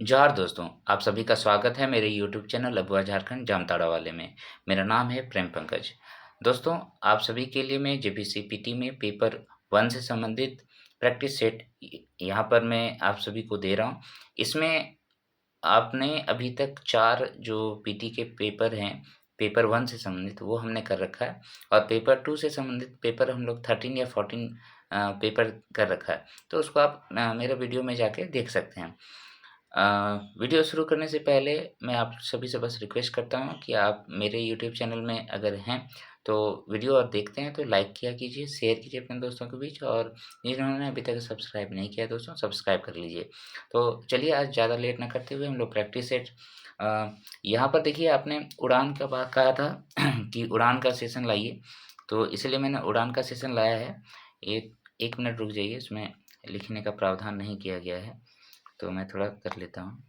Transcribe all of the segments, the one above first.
जोहार दोस्तों, आप सभी का स्वागत है मेरे यूट्यूब चैनल अबुआ झारखंड जामताड़ा वाले में। मेरा नाम है प्रेम पंकज। दोस्तों, आप सभी के लिए मैं जेपीसी पीटी में पेपर 1 से संबंधित प्रैक्टिस सेट यहाँ पर मैं आप सभी को दे रहा हूँ। इसमें आपने अभी तक 4 जो पीटी के पेपर हैं, पेपर 1 से संबंधित वो हमने कर रखा है और पेपर 2 से संबंधित पेपर हम लोग 13 या 14 पेपर कर रखा है। तो उसको आप मेरे वीडियो में जाके देख सकते हैं। अ, वीडियो शुरू करने से पहले मैं आप सभी से बस रिक्वेस्ट करता हूँ कि आप मेरे यूट्यूब चैनल में अगर हैं, तो वीडियो और देखते हैं तो लाइक किया कीजिए, शेयर कीजिए अपने दोस्तों के बीच और जिन्होंने अभी तक सब्सक्राइब नहीं किया है दोस्तों, सब्सक्राइब कर लीजिए। तो चलिए आज ज़्यादा लेट ना करते हुए हम लोग प्रैक्टिस सेट यहाँ पर देखिए आपने उड़ान का बात कहा था कि उड़ान का सेशन लाइए, तो इसलिए मैंने उड़ान का सेशन लाया है। एक 1 मिनट रुक जाइए, इसमें लिखने का प्रावधान नहीं किया गया है। तो मैं थोड़ा कर लेता हूँ।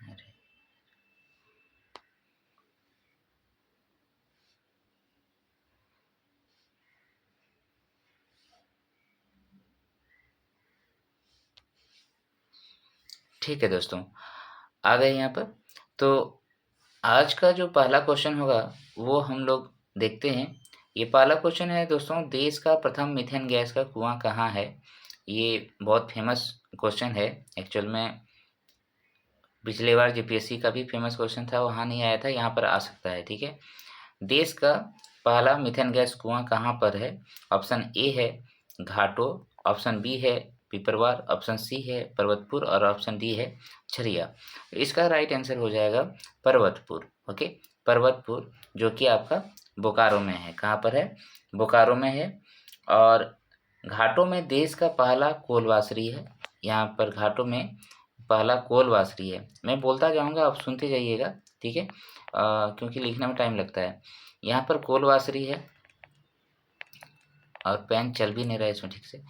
अरे! ठीक है दोस्तों, आ गए यहाँ पर। तो आज का जो पहला क्वेश्चन होगा, वो हम लोग देखते हैं। ये पहला क्वेश्चन है दोस्तों, देश का प्रथम मीथेन गैस का कुआँ कहाँ है? ये बहुत फ़ेमस क्वेश्चन है। एक्चुअल में पिछली बार जीपीएससी का भी फ़ेमस क्वेश्चन था, वहाँ नहीं आया था, यहाँ पर आ सकता है, ठीक है? देश का पहला मीथेन गैस कुआँ कहाँ पर है? ऑप्शन ए है घाटों, ऑप्शन बी है पिपरवार, ऑप्शन सी है पर्वतपुर और ऑप्शन डी है झरिया। तो इसका राइट आंसर हो जाएगा पर्वतपुर। ओके, पर्वतपुर जो कि आपका बोकारो में है। कहाँ पर है? बोकारो में है। और घाटों में देश का पहला कोलवासरी है। यहाँ पर घाटों में पहला कोलवासरी है। मैं बोलता जाऊँगा, आप सुनते जाइएगा, ठीक है? क्योंकि लिखने में टाइम लगता है। यहाँ पर कोलवासरी है और पेन चल भी नहीं रहा है इसमें ठीक से।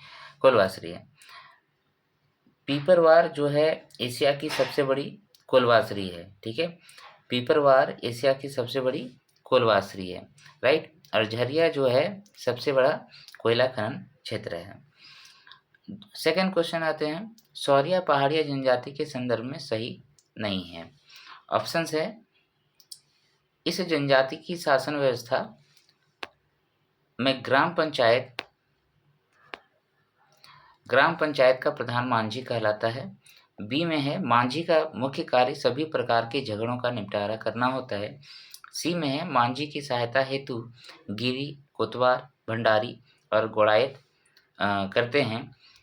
कोलवासरी है। पीपरवार जो है एशिया की सबसे बड़ी कोलवासरी है, ठीक है? पीपरवार एशिया की सबसे बड़ी कोलवासरी है, राइट? और झरिया जो है सबसे बड़ा कोयला खनन क्षेत्र है। सेकंड क्वेश्चन आते हैं, शौरिया पहाड़िया जनजाति के संदर्भ में सही नहीं है। ऑप्शंस है, इस जनजाति की शासन व्यवस्था में ग्राम पंचायत का प्रधान मांझी कहलाता है। बी में है, मांझी का मुख्य कार्य सभी प्रकार के झगड़ों का निपटारा करना होता है। सी में है, मांझी की सहायता हेतु गिरी, कोतवार, भंडारी और गोड़ायत करते हैं।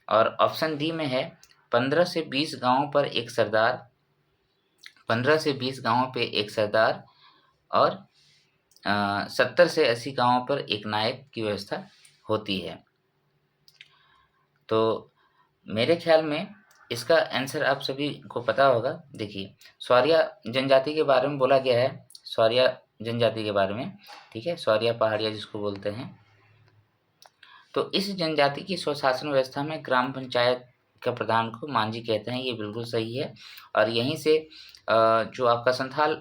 और ऑप्शन डी में है, 15 से 20 गांवों पर एक सरदार 15 से 20 गांवों पे एक सरदार और 70 से 80 गांवों पर एक नायक की व्यवस्था होती है। तो मेरे ख्याल में इसका आंसर आप सभी को पता होगा। देखिए, स्वारिया जनजाति के बारे में बोला गया है, स्वारिया जनजाति के बारे में, ठीक है? स्वारिया पहाड़िया जिसको बोलते हैं। तो इस जनजाति की स्वशासन व्यवस्था में ग्राम पंचायत का प्रधान को मांझी कहते हैं, ये बिल्कुल सही है। और यहीं से जो आपका संथाल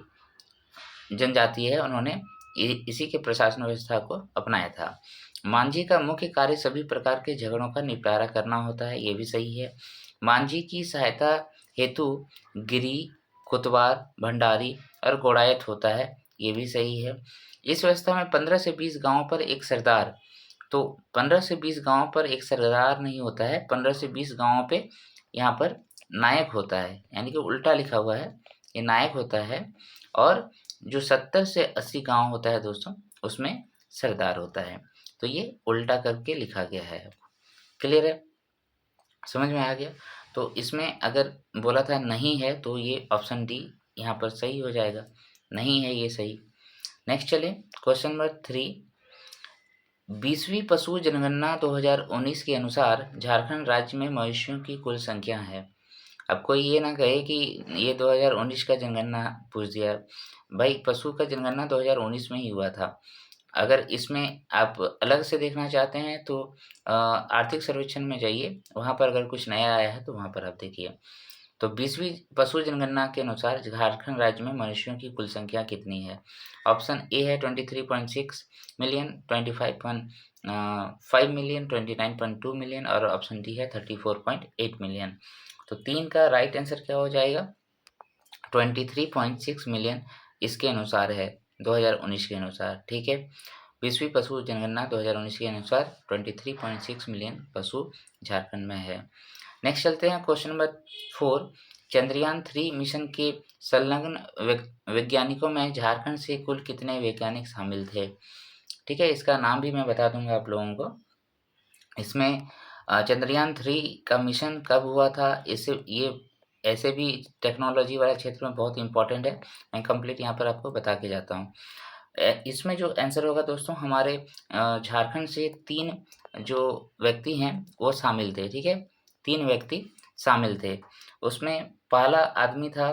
जनजाति है, उन्होंने इसी के प्रशासन व्यवस्था को अपनाया था। मांझी का मुख्य कार्य सभी प्रकार के झगड़ों का निपटारा करना होता है, ये भी सही है। मांझी की सहायता हेतु गिरी, कोतवार, भंडारी और गोड़ायत होता है, ये भी सही है। इस व्यवस्था में 15 से 20 गाँव पर एक सरदार, तो 15 से 20 गाँव पर एक सरदार नहीं होता है, 15 से 20 गाँवों पे यहाँ पर नायक होता है, यानी कि उल्टा लिखा हुआ है, ये नायक होता है। और जो 70 से 80 गाँव होता है दोस्तों, उसमें सरदार होता है। तो ये उल्टा करके लिखा गया है। क्लियर है? समझ में आ गया? तो इसमें अगर बोला था नहीं है, तो ये ऑप्शन डी यहाँ पर सही हो जाएगा। नहीं है ये सही। नेक्स्ट चलिए, क्वेश्चन नंबर 3। 20वीं पशु जनगणना 2019 के अनुसार झारखंड राज्य में मवेशियों की कुल संख्या है। अब कोई ये ना कहे कि ये 2019 का जनगणना पूछ दिया। भाई, पशु का जनगणना 2019 में ही हुआ था। अगर इसमें आप अलग से देखना चाहते हैं तो आर्थिक सर्वेक्षण में जाइए, वहाँ पर अगर कुछ नया आया है तो वहाँ पर आप देखिए। तो 20वीं पशु जनगणना के अनुसार झारखंड राज्य में मनुष्यों की कुल संख्या कितनी है? ऑप्शन ए है 23.6 मिलियन, 25 मिलियन, 29.2 मिलियन और ऑप्शन डी है 34.8 मिलियन। तो 3 का राइट आंसर क्या हो जाएगा? 23.6 मिलियन इसके अनुसार है, 2019 के अनुसार। ठीक है, 20वीं पशु जनगणना 2019 के अनुसार 23.6 मिलियन पशु झारखंड में है। नेक्स्ट चलते हैं क्वेश्चन नंबर 4। चंद्रयान 3 मिशन के संलग्न वैज्ञानिकों में झारखंड से कुल कितने वैज्ञानिक शामिल थे? ठीक है, इसका नाम भी मैं बता दूंगा आप लोगों को। इसमें चंद्रयान 3 का मिशन कब हुआ था, इससे ये ऐसे भी टेक्नोलॉजी वाले क्षेत्र में बहुत इंपॉर्टेंट है, मैं कंप्लीट यहाँ पर आपको बता के जाता हूँ। इसमें जो आंसर होगा दोस्तों, हमारे झारखंड से 3 जो व्यक्ति हैं वो शामिल थे। ठीक है, 3 व्यक्ति शामिल थे। उसमें पहला आदमी था,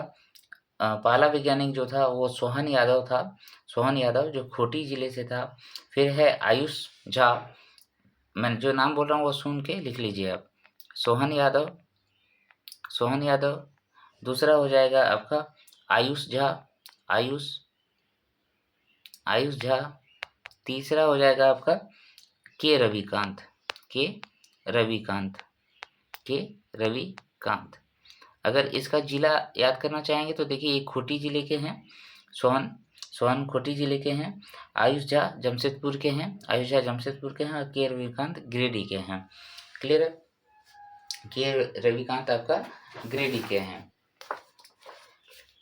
पहला वैज्ञानिक जो था वो सोहन यादव था, सोहन यादव जो खूंटी जिले से था। फिर है आयुष झा, मैं जो नाम बोल रहा हूँ वो सुन के लिख लीजिए आप, सोहन यादव, सोहन यादव। दूसरा हो जाएगा आपका आयुष झा, आयुष झा। तीसरा हो जाएगा आपका के रविकांत, के रविकांत। अगर इसका जिला याद करना चाहेंगे तो देखिए, ये खूंटी जिले के हैं, सोहन खूंटी जिले के हैं, आयुष झा जमशेदपुर के हैं, और के रविकांत गिरिडीह के हैं। क्लियर है? के रविकांत आपका गिरिडीह के हैं।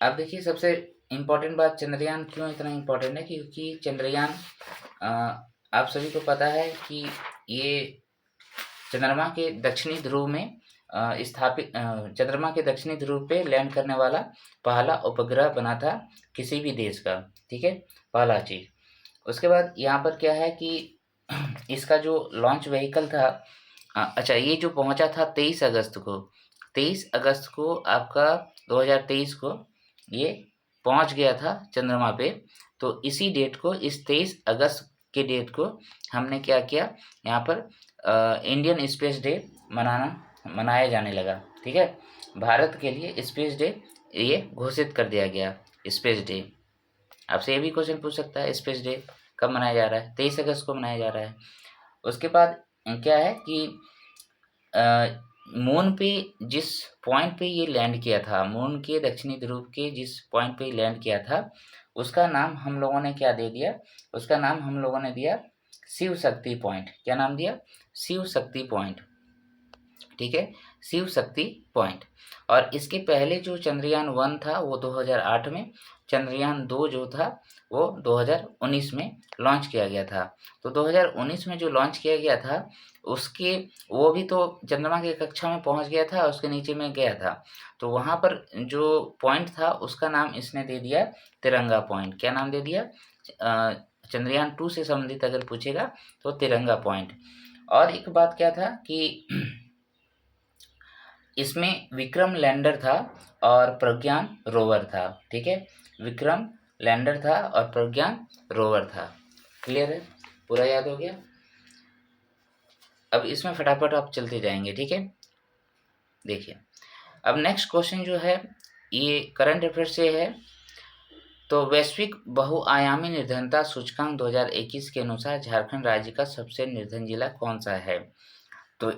अब देखिए, सबसे इम्पोर्टेंट बात, चंद्रयान क्यों इतना इम्पोर्टेंट है? क्योंकि चंद्रयान आप सभी को पता है कि ये चंद्रमा के दक्षिणी ध्रुव में स्थापित, चंद्रमा के दक्षिणी ध्रुव पे लैंड करने वाला पहला उपग्रह बना था किसी भी देश का। ठीक है, पहला चीज। उसके बाद यहाँ पर क्या है कि इसका जो लॉन्च व्हीकल था, अच्छा, ये जो पहुंचा था 23 अगस्त को आपका 2023 को ये पहुंच गया था चंद्रमा पे। तो इसी डेट को, इस 23 अगस्त के डेट को हमने क्या किया, यहाँ पर इंडियन स्पेस डे मनाया जाने लगा। ठीक है, भारत के लिए स्पेस डे ये घोषित कर दिया गया, स्पेस डे। आपसे ये भी क्वेश्चन पूछ सकता है, स्पेस डे कब मनाया जा रहा है? 23 अगस्त को मनाया जा रहा है। उसके बाद क्या है कि मून पे जिस पॉइंट पे ये लैंड किया था, मून के दक्षिणी ध्रुव के जिस पॉइंट पे लैंड किया था, उसका नाम हम लोगों ने क्या दे दिया? उसका नाम हम लोगों ने दिया शिव शक्ति पॉइंट। क्या नाम दिया? शिव शक्ति पॉइंट। ठीक है, शिव शक्ति पॉइंट। और इसके पहले जो चंद्रयान 1 था वो 2008 में, चंद्रयान 2 जो था वो 2019 में लॉन्च किया गया था। तो 2019 में जो लॉन्च किया गया था, उसके वो भी तो चंद्रमा की कक्षा में पहुंच गया था, उसके नीचे में गया था। तो वहाँ पर जो पॉइंट था उसका नाम इसने दे दिया तिरंगा पॉइंट। क्या नाम दे दिया? चंद्रयान 2 से संबंधित अगर पूछेगा तो तिरंगा पॉइंट। और एक बात क्या था कि इसमें विक्रम लैंडर था और प्रज्ञान रोवर था। ठीक है, विक्रम लैंडर था और प्रज्ञान रोवर था। क्लियर है? पूरा याद हो गया? अब इसमें फटाफट आप चलते जाएंगे। ठीक है, देखिए, अब नेक्स्ट क्वेश्चन जो है ये करंट अफेयर से है। तो वैश्विक बहुआयामी निर्धनता सूचकांक 2021 के अनुसार झारखंड राज्य का सबसे निर्धन जिला कौन सा है? तो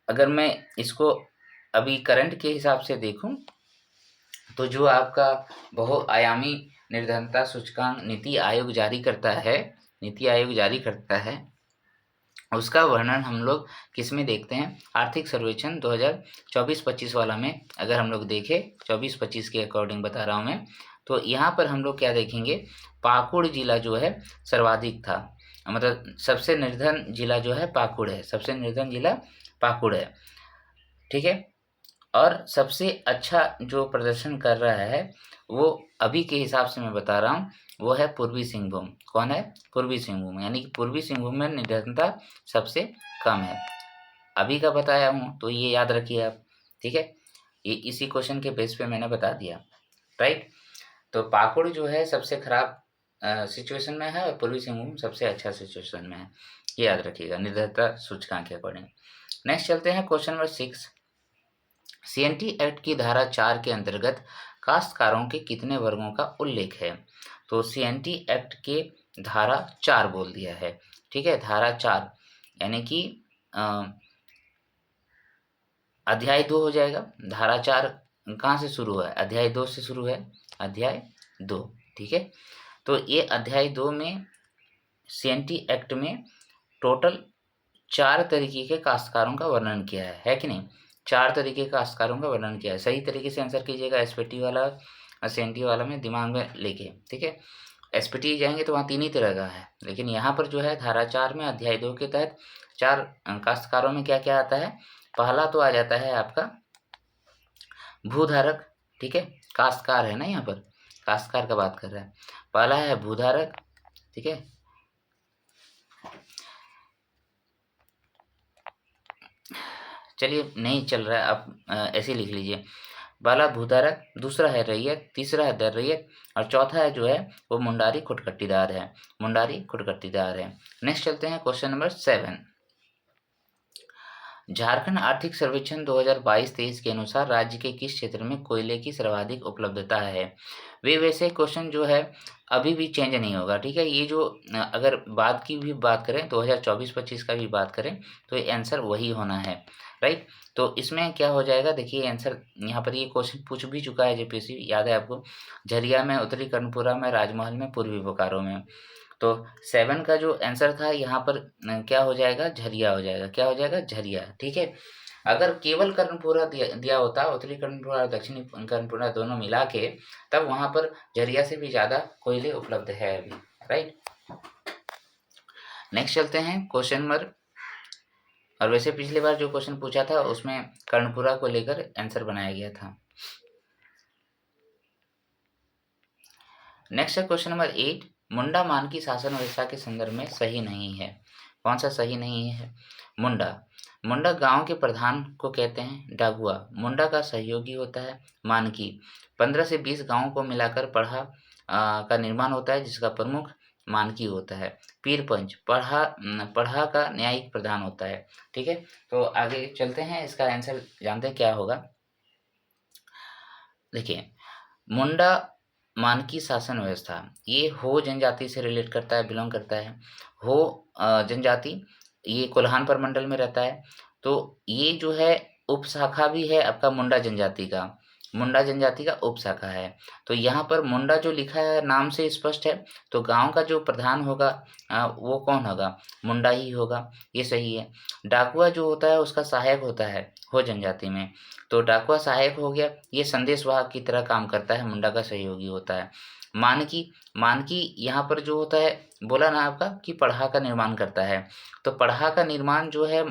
अगर मैं इसको अभी करंट के हिसाब से देखूं तो जो आपका बहुआयामी निर्धनता सूचकांक नीति आयोग जारी करता है, उसका वर्णन हम लोग किस में देखते हैं? आर्थिक सर्वेक्षण 2024-25 वाला में अगर हम लोग देखें, 24-25 के अकॉर्डिंग बता रहा हूँ मैं, तो यहाँ पर हम लोग क्या देखेंगे? पाकुड़ जिला जो है सर्वाधिक था, मतलब सबसे निर्धन जिला जो है पाकुड़ है, सबसे निर्धन जिला पाकुड़ है। ठीक है, और सबसे अच्छा जो प्रदर्शन कर रहा है वो अभी के हिसाब से मैं बता रहा हूँ, वो है पूर्वी सिंहभूम। कौन है? पूर्वी सिंहभूम, यानी कि पूर्वी सिंहभूम में निर्धनता सबसे कम है। अभी का बताया हूँ तो ये याद रखिए आप। ठीक है, ये इसी क्वेश्चन के बेस पे मैंने बता दिया, राइट। तो पाकुड़ जो है सबसे खराब सिचुएशन में है और पूर्वी सिंहभूम सबसे अच्छा सिचुएशन में है, ये याद रखिएगा निर्धनता सूचकांक के अकॉर्डिंग। नेक्स्ट चलते हैं क्वेश्चन नंबर 6। सीएनटी एक्ट की धारा 4 के अंतर्गत काश्तकारों के कितने वर्गों का उल्लेख है? तो सीएनटी एक्ट के धारा 4 बोल दिया है, ठीक है, धारा 4 यानी कि अध्याय 2 हो जाएगा। धारा 4 कहाँ से शुरू है? अध्याय 2 से शुरू है, अध्याय 2, ठीक है। तो ये अध्याय 2 में सीएनटी एक्ट में टोटल 4 तरीके के काश्तकारों का वर्णन किया है कि नहीं? 4 तरीके के काश्तकारों का वर्णन किया है। सही तरीके से आंसर कीजिएगा, एसपीटी वाला और सीएनटी वाला में दिमाग में लेके, ठीक है। एसपीटी जाएंगे तो वहाँ 3 ही तरह का है, लेकिन यहाँ पर जो है धारा 4 में अध्याय 2 के तहत 4 काश्तकारों में क्या-क्या आता है? पहला तो आ जाता है आपका भूधारक, ठीक है, काश्तकार है ना, यहाँ पर काश्तकार का बात कर रहा है। पहला है भूधारक, ठीक है। चलिए नहीं चल रहा है, आप ऐसे लिख लीजिए। पहला भूधारक, दूसरा है रैयत, तीसरा है दर रैयत और चौथा है जो है वो मुंडारी खुटखट्टीदार है, मुंडारी खुटखट्टीदार है। नेक्स्ट चलते हैं क्वेश्चन नंबर 7। झारखंड आर्थिक सर्वेक्षण 2022-23 के अनुसार राज्य के किस क्षेत्र में कोयले की सर्वाधिक उपलब्धता है? वे वैसे क्वेश्चन जो है अभी भी चेंज नहीं होगा, ठीक है। ये जो अगर बाद की भी बात करें 2024-25 का भी बात करें तो ये आंसर वही होना है, राइट। तो इसमें क्या हो जाएगा, देखिए आंसर यहाँ पर ये क्वेश्चन पूछ भी चुका है जेपीएससी, याद है आपको, झरिया में, उत्तरी कर्णपुरा में, राजमहल में, पूर्वी बोकारो में। तो 7 का जो आंसर था यहाँ पर क्या हो जाएगा? झरिया हो जाएगा। क्या हो जाएगा? झरिया, ठीक है। अगर केवल कर्णपुरा दिया होता, उत्तरी कर्णपुरा और दक्षिणी कर्णपुरा दोनों मिला के, तब वहाँ पर झरिया से भी ज़्यादा कोयले उपलब्ध है अभी, राइट। नेक्स्ट चलते हैं क्वेश्चन नंबर, और वैसे पिछली बार जो क्वेश्चन पूछा था उसमें कर्णपुरा को लेकर आंसर बनाया गया था। नेक्स्ट है क्वेश्चन नंबर 8। मुंडा मान की शासन व्यवस्था के संदर्भ में सही नहीं है। कौन सा सही नहीं है? मुंडा, मुंडा गांव के प्रधान को कहते हैं। डागुआ मुंडा का सहयोगी होता है। मानकी 15 से 20 गांवों को मिलाकर पढ़ा का निर्माण होता है, जिसका प्रमुख मानकी होता है। पीर पंच पढ़ा का न्यायिक प्रधान होता है, ठीक है। तो आगे चलते हैं, इसका आंसर जानते हैं क्या होगा। देखिए, मुंडा मानकी शासन व्यवस्था, ये हो जनजाति से रिलेट करता है, बिलोंग करता है। हो जनजाति ये कोल्हान प्रमंडल में रहता है। तो ये जो है उपशाखा भी है आपका मुंडा जनजाति का, मुंडा जनजाति का उपशाखा है। तो यहाँ पर मुंडा जो लिखा है नाम से स्पष्ट है, तो गांव का जो प्रधान होगा वो कौन होगा? मुंडा ही होगा, ये सही है। डाकुआ जो होता है उसका सहायक होता है हो जनजाति में, तो डाकुआ सहायक हो गया, ये संदेश वाहक की तरह काम करता है, मुंडा का सहयोगी होता है। मानकी, मानकी यहाँ पर जो होता है, बोला ना आपका कि पढ़ा का निर्माण करता है, तो पढ़ा का निर्माण जो है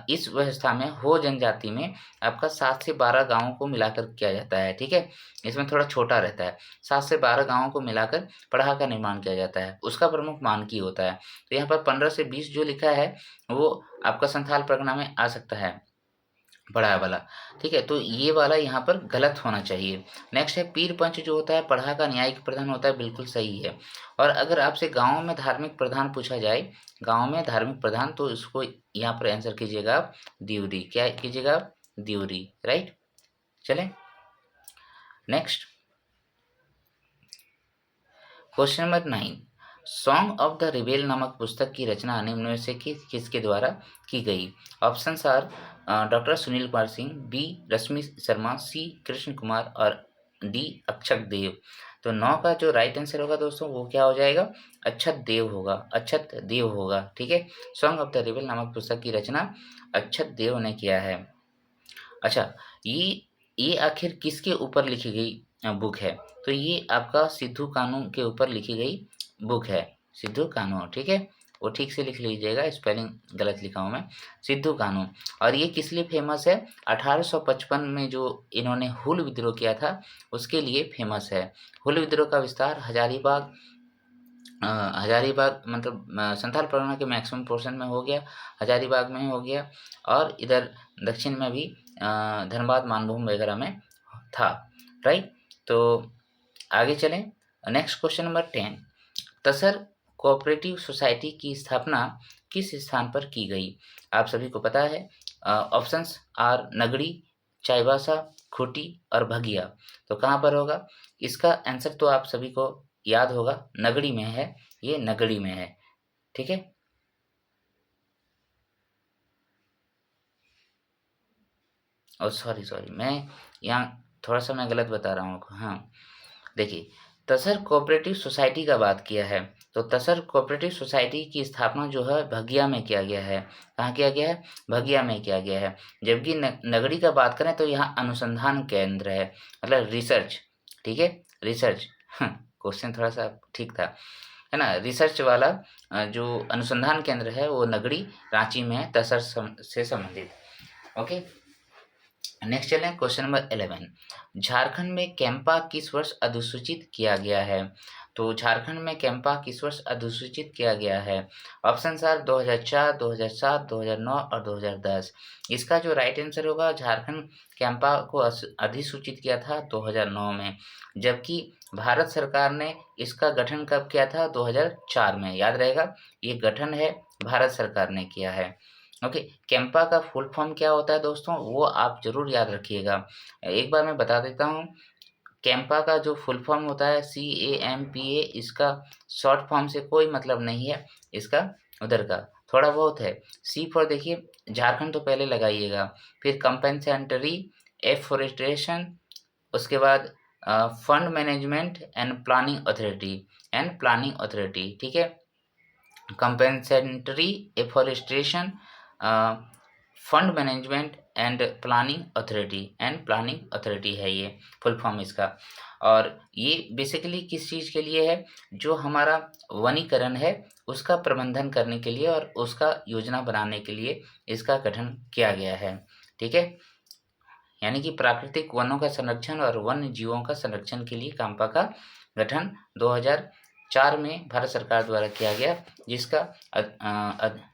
इस व्यवस्था में हो जनजाति में आपका 7 से 12 गाँवों को मिलाकर किया जाता है, ठीक है। इसमें थोड़ा छोटा रहता है, 7 से 12 गाँवों को मिलाकर पढ़ा का निर्माण किया जाता है, उसका प्रमुख मानकी होता है। तो यहाँ पर 15 से 20 जो लिखा है वो आपका संथाल परगना में आ सकता है, बड़ा वाला, ठीक है। तो ये वाला यहाँ पर गलत होना चाहिए। नेक्स्ट है पीर पंच जो होता है पढ़ा का न्यायिक प्रधान होता है, बिल्कुल सही है। और अगर आपसे गाँव में धार्मिक प्रधान पूछा जाए, गाँव में धार्मिक प्रधान, तो इसको यहाँ पर आंसर कीजिएगा आप दिउरी। क्या कीजिएगा आप? दिउरी, राइट। चलें next question number 9। Song of the rebel नामक पुस्तक की रचना निम्न में से किसके द्वारा की गई? Options are doctor Sunil Kumar Singh, B Rashmi Sharma, C Krishna Kumar और डी अक्षत देव। तो 9 का जो राइट आंसर होगा दोस्तों वो क्या हो जाएगा? अक्षत देव होगा, अक्षत देव होगा, ठीक है। सॉन्ग ऑफ द रिबेल नामक पुस्तक की रचना अक्षत देव ने किया है। अच्छा, ये आखिर किसके ऊपर लिखी गई बुक है? तो ये आपका सिद्धू कानू के ऊपर लिखी गई बुक है, सिद्धू कानू, ठीक है। वो ठीक से लिख लीजिएगा, स्पेलिंग गलत लिखा हूँ मैं, सिद्धू कानू। और ये किस लिए फेमस है? 1855 में जो इन्होंने हुल विद्रोह किया था उसके लिए फेमस है। हुल विद्रोह का विस्तार हजारीबाग मतलब संथाल परगना के मैक्सिमम पोर्शन में हो गया, हजारीबाग में हो गया, और इधर दक्षिण में भी धनबाद मानभूम वगैरह में था, राइट। तो आगे चलें, नेक्स्ट क्वेश्चन नंबर 10। तसर कोऑपरेटिव सोसाइटी की स्थापना किस स्थान पर की गई? आप सभी को पता है। ऑप्शंस आर नगड़ी, चाईबासा, खूंटी और भगिया। तो कहाँ पर होगा? इसका आंसर तो आप सभी को याद होगा, नगड़ी में है, ये नगड़ी में है। ठीक है। सॉरी मैं यहाँ थोड़ा-सा मैं गलत बता रहा हूँ आपको। हाँ, देखिए तसर कोऑपरेटिव सोसाइटी का बात किया है, तो तसर कोऑपरेटिव सोसाइटी की स्थापना जो है भगिया में किया गया है। कहाँ किया गया है? भगिया में किया गया है। जबकि न नगरी का बात करें तो यहाँ अनुसंधान केंद्र है, मतलब रिसर्च, ठीक है? रिसर्च क्वेश्चन थोड़ा-सा ठीक था, है ना? रिसर्च वाला जो अनुसंधान केंद्र है वो नगरी रांची में है, तसर से संबंधित। ओके। नेक्स्ट चलें क्वेश्चन नंबर 11। झारखंड में कैंपा किस वर्ष अधिसूचित किया गया है? तो झारखंड में कैंपा किस वर्ष अधिसूचित किया गया है? ऑप्शंस आर 2004, 2007, 2009 और 2010। इसका जो राइट आंसर होगा, झारखंड कैंपा को अधिसूचित किया था 2009 में, जबकि भारत सरकार ने इसका गठन कब किया था? 2004 में। याद रहेगा, ये गठन है भारत सरकार ने किया है। ओके। कैंपा का फुल फॉर्म क्या होता है दोस्तों, वो आप ज़रूर याद रखिएगा। एक बार मैं बता देता हूँ, कैंपा का जो फुल फॉर्म होता है CAMPA, इसका शॉर्ट फॉर्म से कोई मतलब नहीं है, इसका उधर का थोड़ा बहुत है। सी फॉर देखिए, झारखंड तो पहले लगाइएगा, फिर कंपेंसेटरी एफॉरेस्टेशन, उसके बाद fund management and planning authority, ठीक है। Compensatory afforestation, fund management and planning authority है ये फुल फॉर्म इसका। और ये बेसिकली किस चीज़ के लिए है? जो हमारा वनीकरण है उसका प्रबंधन करने के लिए और उसका योजना बनाने के लिए इसका गठन किया गया है। ठीक है। यानी कि प्राकृतिक वनों का संरक्षण और वन्य जीवों का संरक्षण के लिए कैंपा का गठन 2004 में भारत सरकार द्वारा किया गया,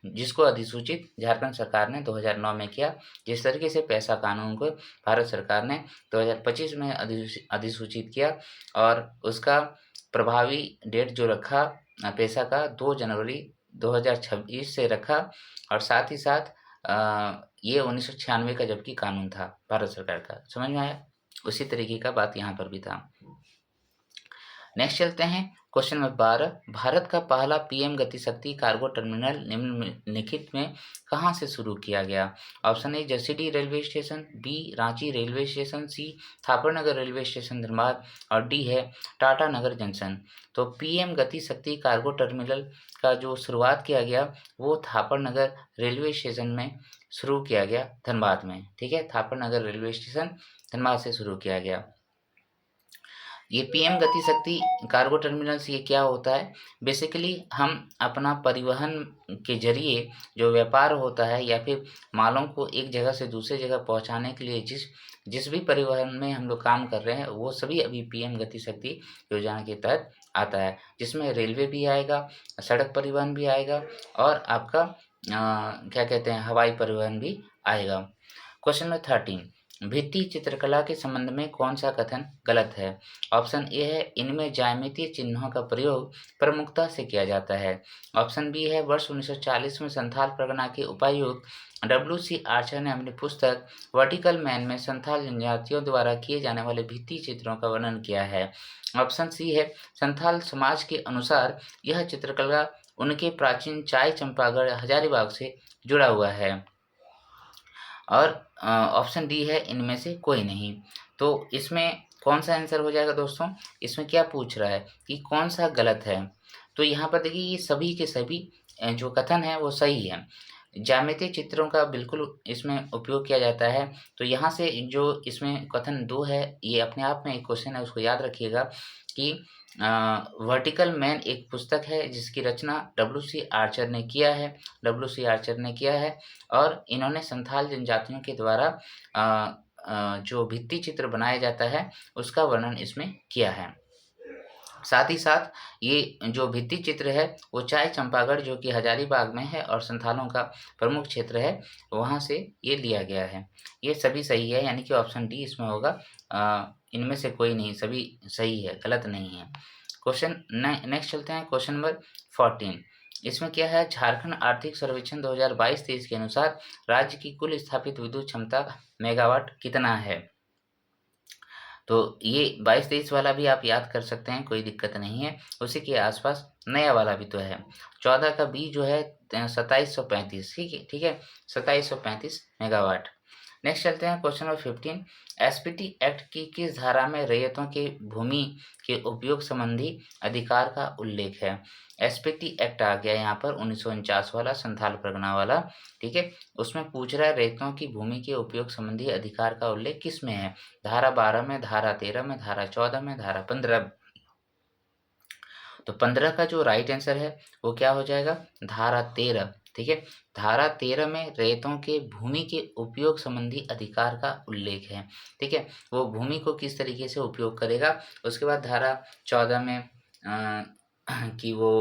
जिसको अधिसूचित झारखंड सरकार ने 2009 में किया। जिस तरीके से पैसा कानून को भारत सरकार ने 2025 में अधिसूचित किया और उसका प्रभावी डेट जो रखा पैसा का 2 जनवरी 2026 से रखा, और साथ ही साथ ये 1996 का जबकि कानून था भारत सरकार का। समझ में आया? उसी तरीके का बात यहाँ पर भी था। नेक्स्ट चलते हैं क्वेश्चन नंबर 12। भारत का पहला PM गति शक्ति कार्गो टर्मिनल निम्नलिखित में कहाँ से शुरू किया गया? Option A Jasidih railway station, B Ranchi railway station, C Thaparnagar railway station Dhanbad और डी है टाटा नगर जंक्शन। तो PM गति शक्ति कार्गो टर्मिनल का जो शुरुआत किया गया वो थापरनगर रेलवे स्टेशन में शुरू किया गया, धनबाद में। ठीक है, थापरनगर रेलवे स्टेशन धनबाद से शुरू किया गया। ये PM गति शक्ति कार्गो टर्मिनल से ये क्या होता है? बेसिकली हम अपना परिवहन के जरिए जो व्यापार होता है या फिर मालों को एक जगह से दूसरे जगह पहुंचाने के लिए जिस भी परिवहन में हम लोग काम कर रहे हैं वो सभी अभी PM गति शक्ति योजना के तहत आता है, जिसमें रेलवे भी आएगा, सड़क परिवहन भी आएगा और आपका क्या कहते हैं हवाई परिवहन भी आएगा। Question number 13। भित्ति चित्रकला के संबंध में कौन सा कथन गलत है? ऑप्शन ए है इनमें ज्यामितीय चिन्हों का प्रयोग प्रमुखता से किया जाता है। ऑप्शन बी है वर्ष 1940 में संथाल परगना के उपायुक्त WC आर्चर ने अपनी पुस्तक वर्टिकल मैन में संथाल जनजातियों द्वारा किए जाने वाले भित्ति चित्रों का वर्णन किया है। ऑप्शन सी है संथाल समाज के अनुसार यह चित्रकला उनके प्राचीन चाय चंपागढ़ हजारीबाग से जुड़ा हुआ है। और ऑप्शन डी है इनमें से कोई नहीं। तो इसमें कौन सा आंसर हो जाएगा दोस्तों? इसमें क्या पूछ रहा है कि कौन सा गलत है? तो यहाँ पर देखिए ये सभी के सभी जो कथन है वो सही है। ज्यामितीय चित्रों का बिल्कुल इसमें उपयोग किया जाता है। तो यहाँ से जो इसमें कथन 2 है ये अपने आप में एक क्वेश्चन है, उसको याद रखिएगा कि वर्टिकल मैन एक पुस्तक है जिसकी रचना WC आर्चर ने किया है और इन्होंने संथाल जनजातियों के द्वारा जो भित्ति चित्र बनाया जाता है उसका वर्णन इसमें किया है। साथ ही साथ ये जो भित्ति चित्र है वो चाय चंपागढ़ जो कि हजारीबाग में है और संथालों का प्रमुख क्षेत्र है, वहाँ से ये लिया गया है। ये सभी सही है, यानी कि ऑप्शन डी इसमें होगा। इनमें से कोई नहीं, सभी सही है, गलत नहीं है। क्वेश्चन नेक्स्ट चलते हैं क्वेश्चन नंबर 14। इसमें क्या है, झारखंड आर्थिक सर्वेक्षण 2022-23 के अनुसार राज्य की कुल स्थापित विद्युत क्षमता मेगावाट कितना है। तो ये 22-23 वाला भी आप याद कर सकते हैं, कोई दिक्कत नहीं है। उसी के आसपास नया वाला भी तो है। 14 का बी जो है 2735, ठीक है 2735 मेगावाट। नेक्स्ट चलते हैं क्वेश्चन नंबर 15। एसपीटी एक्ट की किस धारा में रैयतों के भूमि के उपयोग संबंधी अधिकार का उल्लेख है। एसपीटी एक्ट आ गया यहाँ पर 1949 वाला, संथाल परगना वाला, ठीक है। उसमें पूछ रहा है रैयतों की भूमि के उपयोग संबंधी अधिकार का उल्लेख किस में है। धारा 12 में, धारा 13 में, धारा 14 में, धारा 15। तो 15 का जो राइट आंसर है वो क्या हो जाएगा, धारा 13, ठीक है। धारा 13 में रैयतों के भूमि के उपयोग संबंधी अधिकार का उल्लेख है, ठीक है। वो भूमि को किस तरीके से उपयोग करेगा। उसके बाद धारा 14 में कि वो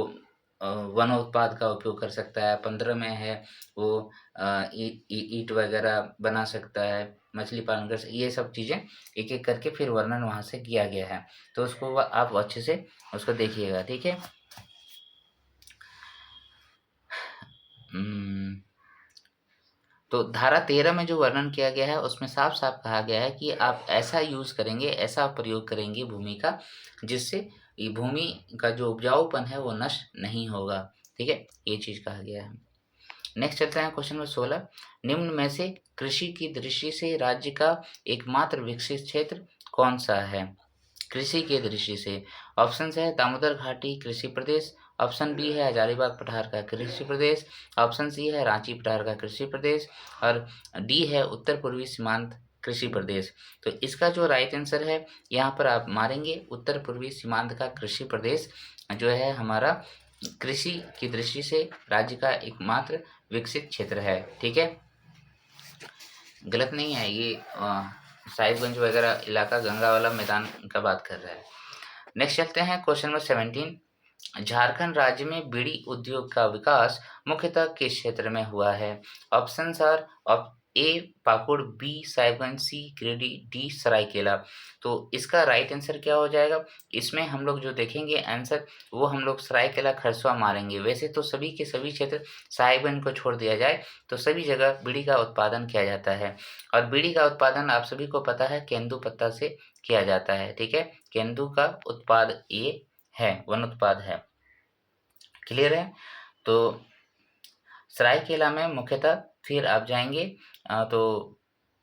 वन उत्पाद का उपयोग कर सकता है। 15 में है वो ईंट वगैरह बना सकता है, मछली पालन कर ये सब चीज़ें एक एक करके फिर वर्णन वहाँ से किया गया है। तो उसको आप अच्छे से उसको देखिएगा, ठीक है। तो धारा 13 में जो वर्णन किया गया है उसमें साफ साफ कहा गया है कि आप ऐसा यूज़ करेंगे, ऐसा प्रयोग करेंगे भूमि का, जिससे ये भूमि का जो उपजाऊपन है वो नष्ट नहीं होगा, ठीक है। ये चीज़ कहा गया है। नेक्स्ट चलते हैं क्वेश्चन नंबर 16। निम्न में से कृषि की दृष्टि से राज्य का एकमात्र विकसित क्षेत्र कौन सा है। कृषि की दृष्टि से ऑप्शन है दामोदर घाटी कृषि प्रदेश, ऑप्शन बी है हजारीबाग पठार का कृषि प्रदेश, ऑप्शन सी है रांची पठार का कृषि प्रदेश, और डी है उत्तर पूर्वी सीमांत कृषि प्रदेश। तो इसका जो राइट आंसर है यहाँ पर आप मारेंगे उत्तर पूर्वी सीमांत का कृषि प्रदेश जो है हमारा कृषि की दृष्टि से राज्य का एकमात्र विकसित क्षेत्र है, ठीक है। गलत नहीं है ये, साहिबगंज वगैरह इलाका गंगा वाला मैदान का बात कर रहा है। नेक्स्ट चलते हैं क्वेश्चन नंबर 17। झारखंड राज्य में बीड़ी उद्योग का विकास मुख्यतः किस क्षेत्र में हुआ है। Options are A Pakur, B Sahibganj, C Giridih, D Saraikela. तो इसका राइट आंसर क्या हो जाएगा। इसमें हम लोग जो देखेंगे आंसर वो हम लोग सरायकेला खरसुआ मारेंगे। वैसे तो सभी के सभी क्षेत्र साहिबगंज को छोड़ दिया जाए तो सभी जगह बीड़ी का उत्पादन किया जाता है, और बीड़ी का उत्पादन आप सभी को पता है केंदू पत्ता से किया जाता है, ठीक है। केंदू का उत्पाद ये है, वन उत्पाद है, क्लियर है। तो सरायकेला में मुख्यतः फिर आप जाएंगे तो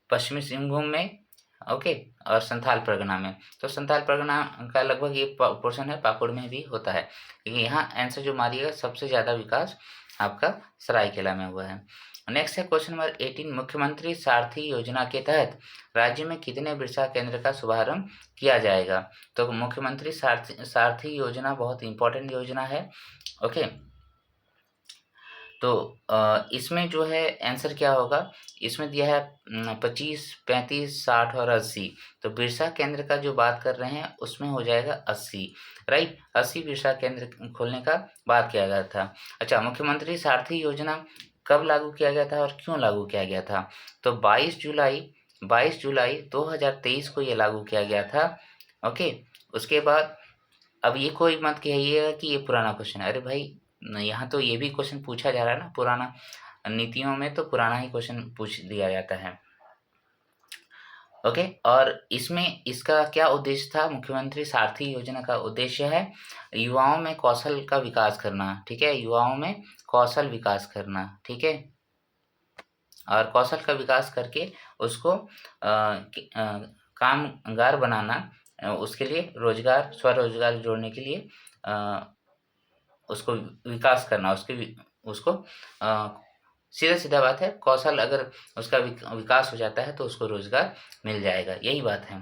पश्चिमी सिंहभूम में, ओके, और संथाल परगना में। तो संथाल परगना का लगभग ये पोर्शन है, पाकुड़ में भी होता है, लेकिन यहाँ आंसर जो मारिएगा सबसे ज़्यादा विकास आपका सरायकेला में हुआ है। नेक्स्ट है क्वेश्चन नंबर 18। मुख्यमंत्री सारथी योजना के तहत राज्य में कितने बिरसा केंद्र का शुभारंभ किया जाएगा। तो मुख्यमंत्री सारथी योजना बहुत इंपॉर्टेंट योजना है, ओके। तो इसमें जो है आंसर क्या होगा, इसमें दिया है 25, 35, 60 और 80। तो बिरसा केंद्र का जो बात कर रहे हैं उसमें हो जाएगा 80, राइट। 80 बिरसा केंद्र खोलने का बात किया गया था। अच्छा, मुख्यमंत्री सारथी योजना कब लागू किया गया था और क्यों लागू किया गया था। तो 22 जुलाई 2023 को ये लागू किया गया था, ओके। उसके बाद अब ये कोई मत कहिएगा कि ये पुराना क्वेश्चन है। अरे भाई, यहाँ तो ये भी क्वेश्चन पूछा जा रहा है ना पुराना, नीतियों में तो पुराना ही क्वेश्चन पूछ दिया जाता है, ओके। और इसमें इसका क्या उद्देश्य था, मुख्यमंत्री सारथी योजना का उद्देश्य है युवाओं में कौशल का विकास करना, ठीक है। युवाओं में कौशल विकास करना, ठीक है, और कौशल का विकास करके उसको कामगार बनाना, उसके लिए रोजगार, स्वरोजगार जोड़ने के लिए उसको विकास करना, उसको सीधा-सीधा बात है, कौशल अगर उसका विकास हो जाता है तो उसको रोजगार मिल जाएगा, यही बात है।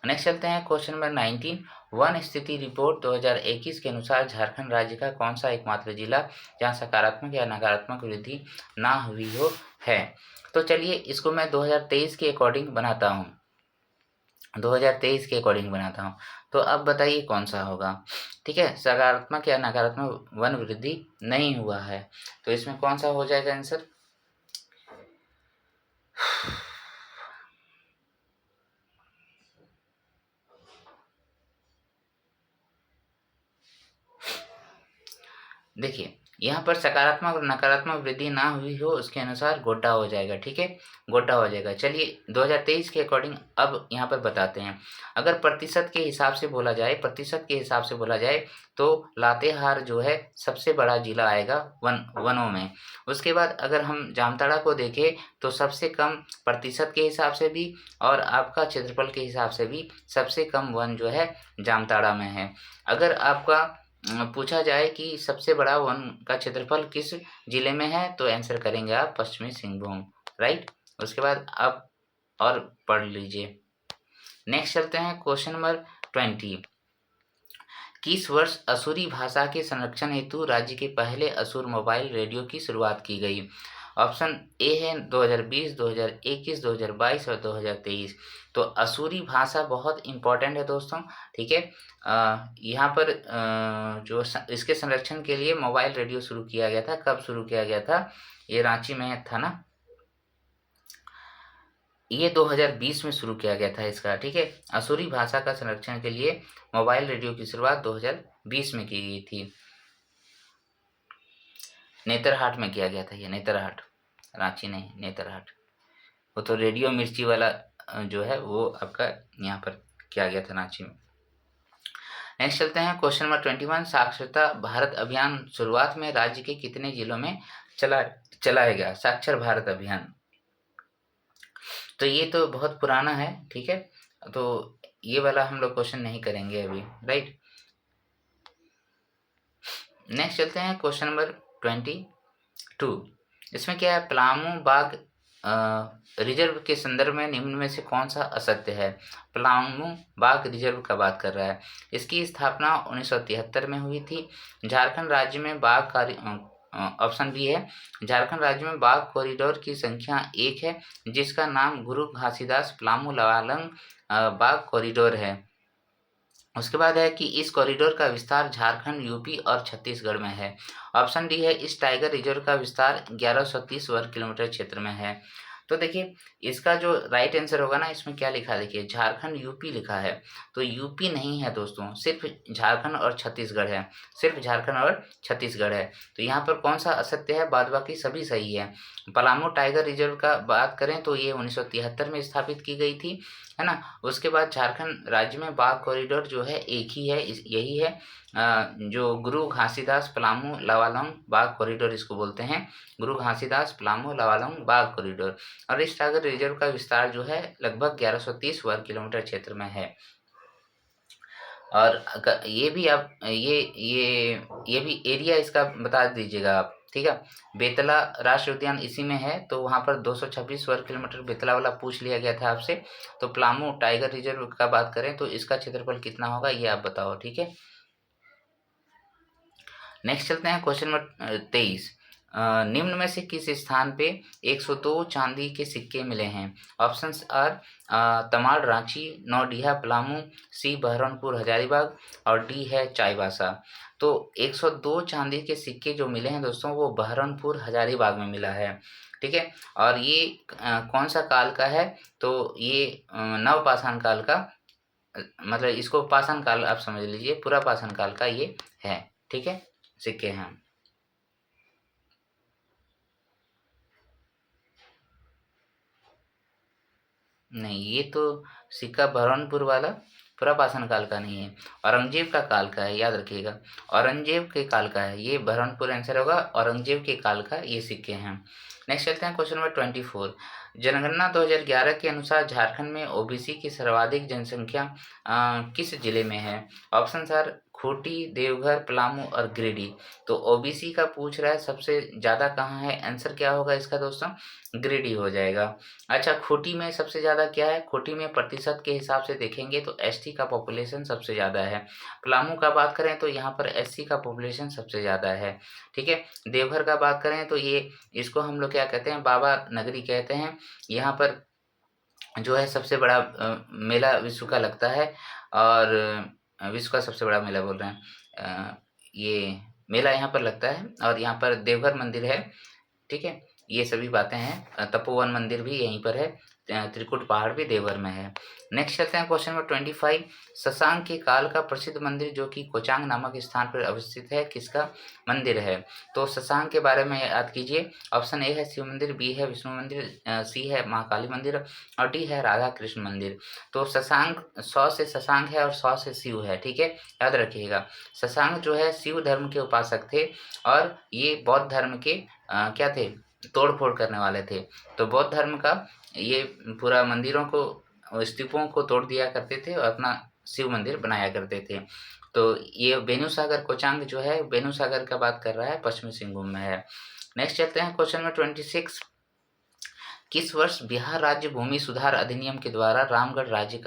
नेक्स्ट चलते हैं क्वेश्चन नंबर 19। वन स्थिति रिपोर्ट 2021 के अनुसार झारखंड राज्य का कौन सा एकमात्र जिला जहाँ सकारात्मक या नकारात्मक वृद्धि ना हुई हो है। तो चलिए इसको मैं 2023 के अकॉर्डिंग बनाता हूँ, 2023 के अकॉर्डिंग बनाता हूँ। तो अब बताइए कौन सा होगा, ठीक है। सकारात्मक या नकारात्मक वन वृद्धि नहीं हुआ है, तो इसमें कौन सा हो जाएगा आंसर। देखिए यहाँ पर सकारात्मक और नकारात्मक वृद्धि ना हुई हो उसके अनुसार गोड्डा हो जाएगा, ठीक है, गोड्डा हो जाएगा। चलिए 2023 के अकॉर्डिंग अब यहाँ पर बताते हैं। अगर प्रतिशत के हिसाब से बोला जाए, प्रतिशत के हिसाब से बोला जाए तो लातेहार जो है सबसे बड़ा जिला आएगा वनों में। उसके बाद अगर हम जामताड़ा को देखें तो सबसे कम प्रतिशत के हिसाब से भी और आपका क्षेत्रफल के हिसाब से भी सबसे कम वन जो है जामताड़ा में है। अगर आपका पूछा जाए कि सबसे बड़ा वन का क्षेत्रफल किस जिले में है तो आंसर करेंगे आप पश्चिमी सिंहभूम, राइट। उसके बाद आप और पढ़ लीजिए। नेक्स्ट चलते हैं क्वेश्चन नंबर 20। किस वर्ष असुरी भाषा के संरक्षण हेतु राज्य के पहले असुर मोबाइल रेडियो की शुरुआत की गई? ऑप्शन ए है 2020, 2021, 2022 और 2023। तो असुरी भाषा बहुत इम्पोर्टेंट है दोस्तों, ठीक है। यहाँ पर इसके संरक्षण के लिए मोबाइल रेडियो शुरू किया गया था। कब शुरू किया गया था? ये रांची में था ना, ये 2020 में शुरू किया गया था इसका, ठीक है। असुरी भाषा का संरक्षण के लिए मोबाइल रेडियो की शुरुआत 2020 में की गई थी। नेतरहाट में किया गया था ये, नेतरहाट, रांची नहीं, नेतरहाट। वो तो रेडियो मिर्ची वाला जो है वो आपका यहाँ पर किया गया था रांची में। नेक्स्ट चलते हैं क्वेश्चन नंबर 21। साक्षरता भारत अभियान शुरुआत में राज्य के कितने जिलों में चलाया गया? साक्षर भारत अभियान, तो ये तो बहुत पुराना है, ठीक है, तो ये वाला हम लोग क्वेश्चन नहीं करेंगे अभी, राइट। नेक्स्ट चलते हैं क्वेश्चन नंबर 22। इसमें क्या है? पलामू बाघ रिजर्व के संदर्भ में निम्न में से कौन सा असत्य है? पलामू बाघ रिजर्व का बात कर रहा है। इसकी स्थापना 1973 में हुई थी। झारखंड राज्य में बाघ ऑप्शन बी है, झारखंड राज्य में बाघ कॉरिडोर की संख्या 1 है, जिसका नाम गुरु घासीदास पलामू लवालंग बाघ कॉरिडोर है। उसके बाद है कि इस कॉरिडोर का विस्तार झारखंड, यूपी और छत्तीसगढ़ में है। ऑप्शन डी है, इस टाइगर रिजर्व का विस्तार 1130 वर्ग किलोमीटर क्षेत्र में है। तो देखिए इसका जो राइट आंसर होगा ना, इसमें क्या लिखा, देखिए झारखंड यूपी लिखा है, तो यूपी नहीं है दोस्तों, सिर्फ झारखंड और छत्तीसगढ़ है, सिर्फ झारखंड और छत्तीसगढ़ है। तो यहाँ पर कौन सा असत्य है? बाद बाकी सभी सही है। पलामू टाइगर रिजर्व का बात करें तो ये 1973 में स्थापित की गई थी, है ना। उसके बाद झारखंड राज्य में बाघ कॉरिडोर जो है एक ही है, यही है जो गुरु घासीदास पलामू लवालंग बाघ कॉरिडोर इसको बोलते हैं, गुरु घासीदास पलामू लवालंग बाघ कॉरिडोर। और इस टाइगर रिजर्व का विस्तार जो है लगभग 1130 वर्ग किलोमीटर क्षेत्र में है। और ये भी आप ये भी एरिया इसका बता दीजिएगा आप, ठीक है। बेतला राष्ट्रीय उद्यान इसी में है, तो वहाँ पर 226 वर्ग किलोमीटर बेतला वाला पूछ लिया गया था आपसे। तो पलामू टाइगर रिजर्व का बात करें तो इसका क्षेत्रफल कितना होगा ये आप बताओ, ठीक है। नेक्स्ट चलते हैं क्वेश्चन नंबर 23। निम्न में से किस स्थान पे 102 चांदी के सिक्के मिले हैं? ऑप्शंस आर तमाड़ रांची, नौडीहा पलामू, सी बहरौनपुर हजारीबाग और डी है चाईबासा। तो 102 चांदी के सिक्के जो मिले हैं दोस्तों वो बहरौनपुर हजारीबाग में मिला है, ठीक है। और ये कौन सा काल का है? तो ये नवपाषाण काल का, मतलब इसको पाषाण काल आप समझ लीजिए, पूरा पाषाण काल का ये है, ठीक है, सिक्के हैं। नहीं, ये तो सिक्का बहरौनपुर वाला पूरा पाषाण काल का नहीं है, औरंगजेब का काल का है, याद रखिएगा, औरंगजेब के काल का है ये, बहरौनपुर आंसर होगा, औरंगजेब के काल का ये सिक्के हैं। नेक्स्ट चलते हैं क्वेश्चन नंबर 24। जनगणना 2011 के अनुसार झारखंड में ओबीसी की सर्वाधिक जनसंख्या किस जिले में है? ऑप्शन आर खूंटी, देवघर, पलामू और गिरिडीह। तो ओबीसी का पूछ रहा है सबसे ज़्यादा कहाँ है, आंसर क्या होगा इसका दोस्तों? गिरिडीह हो जाएगा। अच्छा, खूंटी में सबसे ज़्यादा क्या है? खूंटी में प्रतिशत के हिसाब से देखेंगे तो एसटी का पॉपुलेशन सबसे ज़्यादा है। पलामू का बात करें तो यहाँ पर एससी का पॉपुलेशन सबसे ज़्यादा है, ठीक है। देवघर का बात करें तो ये इसको हम लोग क्या कहते हैं? बाबा नगरी कहते हैं। यहाँ पर जो है सबसे बड़ा मेला विश्व का लगता है, और विश्व का सबसे बड़ा मेला बोल रहे हैं, ये मेला यहाँ पर लगता है, और यहाँ पर देवघर मंदिर है, ठीक है। ये सभी बातें हैं, तपोवन मंदिर भी यहीं पर है, त्रिकुट पहाड़ भी देवघर में है। नेक्स्ट चलते हैं क्वेश्चन नंबर 25। शशांक के काल का प्रसिद्ध मंदिर जो कि कोचांग नामक स्थान पर अवस्थित है, किसका मंदिर है? तो शशांक के बारे में याद कीजिए। ऑप्शन ए है शिव मंदिर, बी है विष्णु मंदिर, सी है महाकाली मंदिर और डी है राधा कृष्ण मंदिर। तो शशांक 100 से शशांक है और 100 से शिव है, ठीक है, याद रखिएगा। शशांक जो है शिव धर्म के उपासक थे और ये बौद्ध धर्म के क्या थे, तोड़ फोड़ करने वाले थे। तो बौद्ध धर्म का ये पूरा मंदिरों को, स्तूपों को तोड़ दिया करते थे और अपना शिव मंदिर बनाया करते थे। तो ये बेनू सागर कोचांग जो है बेनू सागर का बात कर रहा है, पश्चिमी सिंहभूम में है। नेक्स्ट चलते हैं क्वेश्चन नंबर 26। किस वर्ष बिहार राज्य भूमि सुधार अधिनियम के द्वारा रामगढ़ राज्य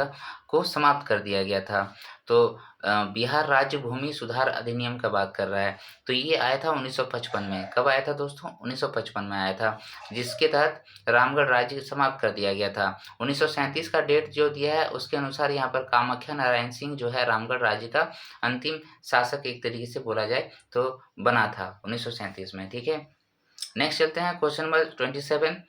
को समाप्त कर दिया गया था? तो बिहार राज्य भूमि सुधार अधिनियम का बात कर रहा है। तो ये आया था 1955 में। कब आया था दोस्तों? 1955 में आया था, जिसके तहत रामगढ़ राज्य समाप्त कर दिया गया था। 1937 का डेट जो दिया है उसके अनुसार यहाँ पर कामाख्या नारायण सिंह जो है रामगढ़ राज्य का अंतिम शासक एक तरीके से बोला जाए तो बना था 1937 में, ठीक है। नेक्स्ट चलते हैं क्वेश्चन नंबर 27।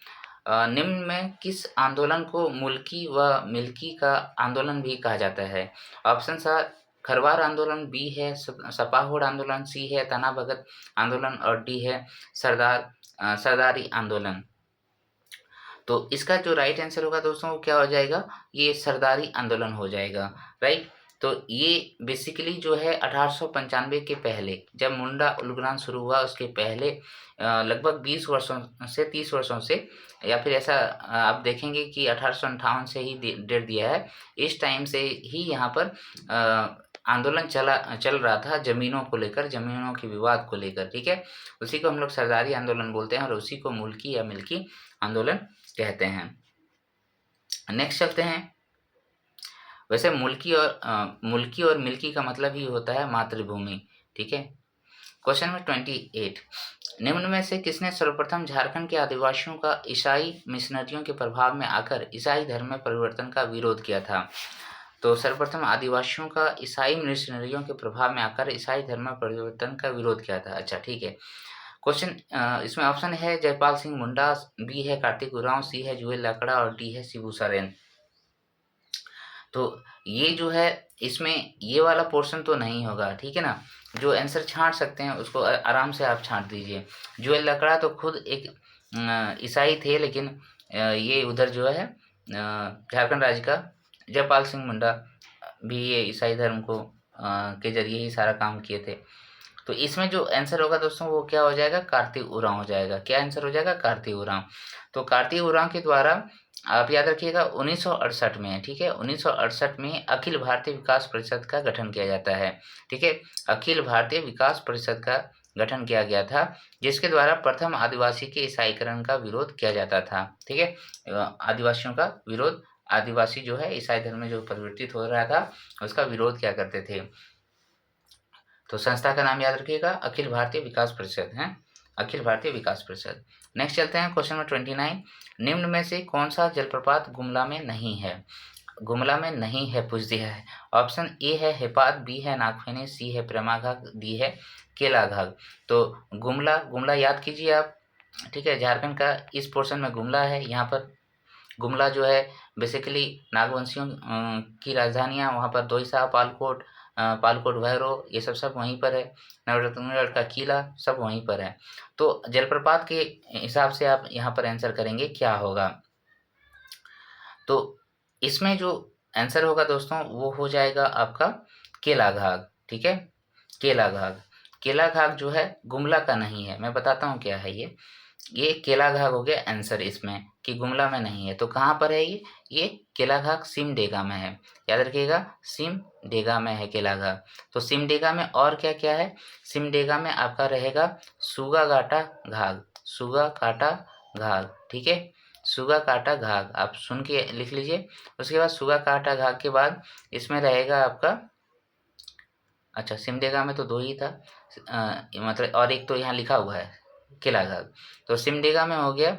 निम्न में किस आंदोलन को मुल्की व मिल्की का आंदोलन भी कहा जाता है? ऑप्शन आर खरवार आंदोलन, बी है सपाहोड़ आंदोलन, सी है तना भगत आंदोलन और डी है सरदारी आंदोलन। तो इसका जो राइट आंसर होगा दोस्तों वो क्या हो जाएगा? ये सरदारी आंदोलन हो जाएगा, राइट। तो ये बेसिकली जो है 1895 के पहले जब मुंडा उलगुलान शुरू हुआ उसके पहले लगभग 20 वर्षों से 30 वर्षों से, या फिर ऐसा आप देखेंगे कि 1858 से ही डेट दिया है। इस टाइम से ही यहाँ पर आंदोलन चल रहा था ज़मीनों को लेकर, ज़मीनों के विवाद को लेकर, ठीक है। उसी को हम लोग सरदारी आंदोलन बोलते हैं और उसी को मुल्की या मिल्की आंदोलन कहते हैं। नेक्स्ट चलते हैं। वैसे मुल्की और मिल्की का मतलब ही होता है मातृभूमि, ठीक है। Question number 28। निम्न में से किसने सर्वप्रथम झारखंड के आदिवासियों का ईसाई मिशनरियों के प्रभाव में आकर ईसाई धर्म में परिवर्तन का विरोध किया था? तो सर्वप्रथम आदिवासियों का ईसाई मिशनरियों के प्रभाव में आकर ईसाई धर्म में परिवर्तन का विरोध किया था। अच्छा, ठीक है। क्वेश्चन इसमें ऑप्शन है जयपाल सिंह मुंडा, बी है कार्तिक उरांव, सी है जुएल लाकड़ा और डी है शिबू सोरेन। तो ये जो है इसमें ये वाला पोर्शन तो नहीं होगा, ठीक है ना। जो आंसर छांट सकते हैं उसको आराम से आप छांट दीजिए। जुएल लकड़ा तो खुद एक ईसाई थे, लेकिन ये उधर जो है झारखंड राज्य का जयपाल सिंह मुंडा भी ये ईसाई धर्म को के जरिए ही सारा काम किए थे। तो इसमें जो आंसर होगा दोस्तों वो क्या हो जाएगा? कार्तिक उरांव हो जाएगा। क्या आंसर हो जाएगा? कार्तिक उरांव। तो कार्तिक उरांव के द्वारा आप याद रखिएगा 1968 में, ठीक है, 1968 में अखिल भारतीय विकास परिषद का गठन किया जाता है, ठीक है। अखिल भारतीय विकास परिषद का गठन किया गया था, जिसके द्वारा प्रथम आदिवासी के ईसाईकरण का विरोध किया जाता था, ठीक है। आदिवासियों का विरोध, आदिवासी जो है ईसाई धर्म में जो परिवर्तित हो रहा था उसका विरोध क्या करते थे। तो संस्था का नाम याद रखिएगा, अखिल भारतीय विकास परिषद है, अखिल भारतीय विकास परिषद। नेक्स्ट चलते हैं क्वेश्चन नंबर 29। निम्न में से कौन सा जलप्रपात गुमला में नहीं है? गुमला में नहीं है पूछ दिया है। ऑप्शन ए है हेपात, बी है नागफेनी, सी है प्रेमाघाग, डी है केलाघाग। तो गुमला याद कीजिए आप, ठीक है। झारखंड का इस पोर्शन में गुमला है। यहाँ पर गुमला जो है बेसिकली नागवंशियों की राजधानियाँ, वहाँ पर दोईसा, पालकोट भैरव ये सब वहीं पर है। नवरत्नगढ़ का किला सब वहीं पर है। तो जलप्रपात के हिसाब से आप यहाँ पर आंसर करेंगे क्या होगा? तो इसमें जो आंसर होगा दोस्तों वो हो जाएगा आपका केलाघाग, ठीक है। केलाघाग जो है गुमला का नहीं है। मैं बताता हूँ क्या है ये केलाघाग हो गया आंसर इसमें, कि गुमला में नहीं है। तो कहाँ पर है ये केलाघाग सिमडेगा में है। याद रखिएगा, सिमडेगा में है केलाघाग। तो सिमडेगा में और क्या क्या है? सिमडेगा में आपका रहेगा सुगा काटा घाग, ठीक है। सुगा काटा घाग आप सुन के लिख लीजिए। उसके बाद सुगा काटा घाग के बाद इसमें रहेगा आपका, अच्छा सिमडेगा में तो दो ही था, मतलब और एक तो यहाँ लिखा हुआ है केलाघाग। तो सिमडेगा में हो गया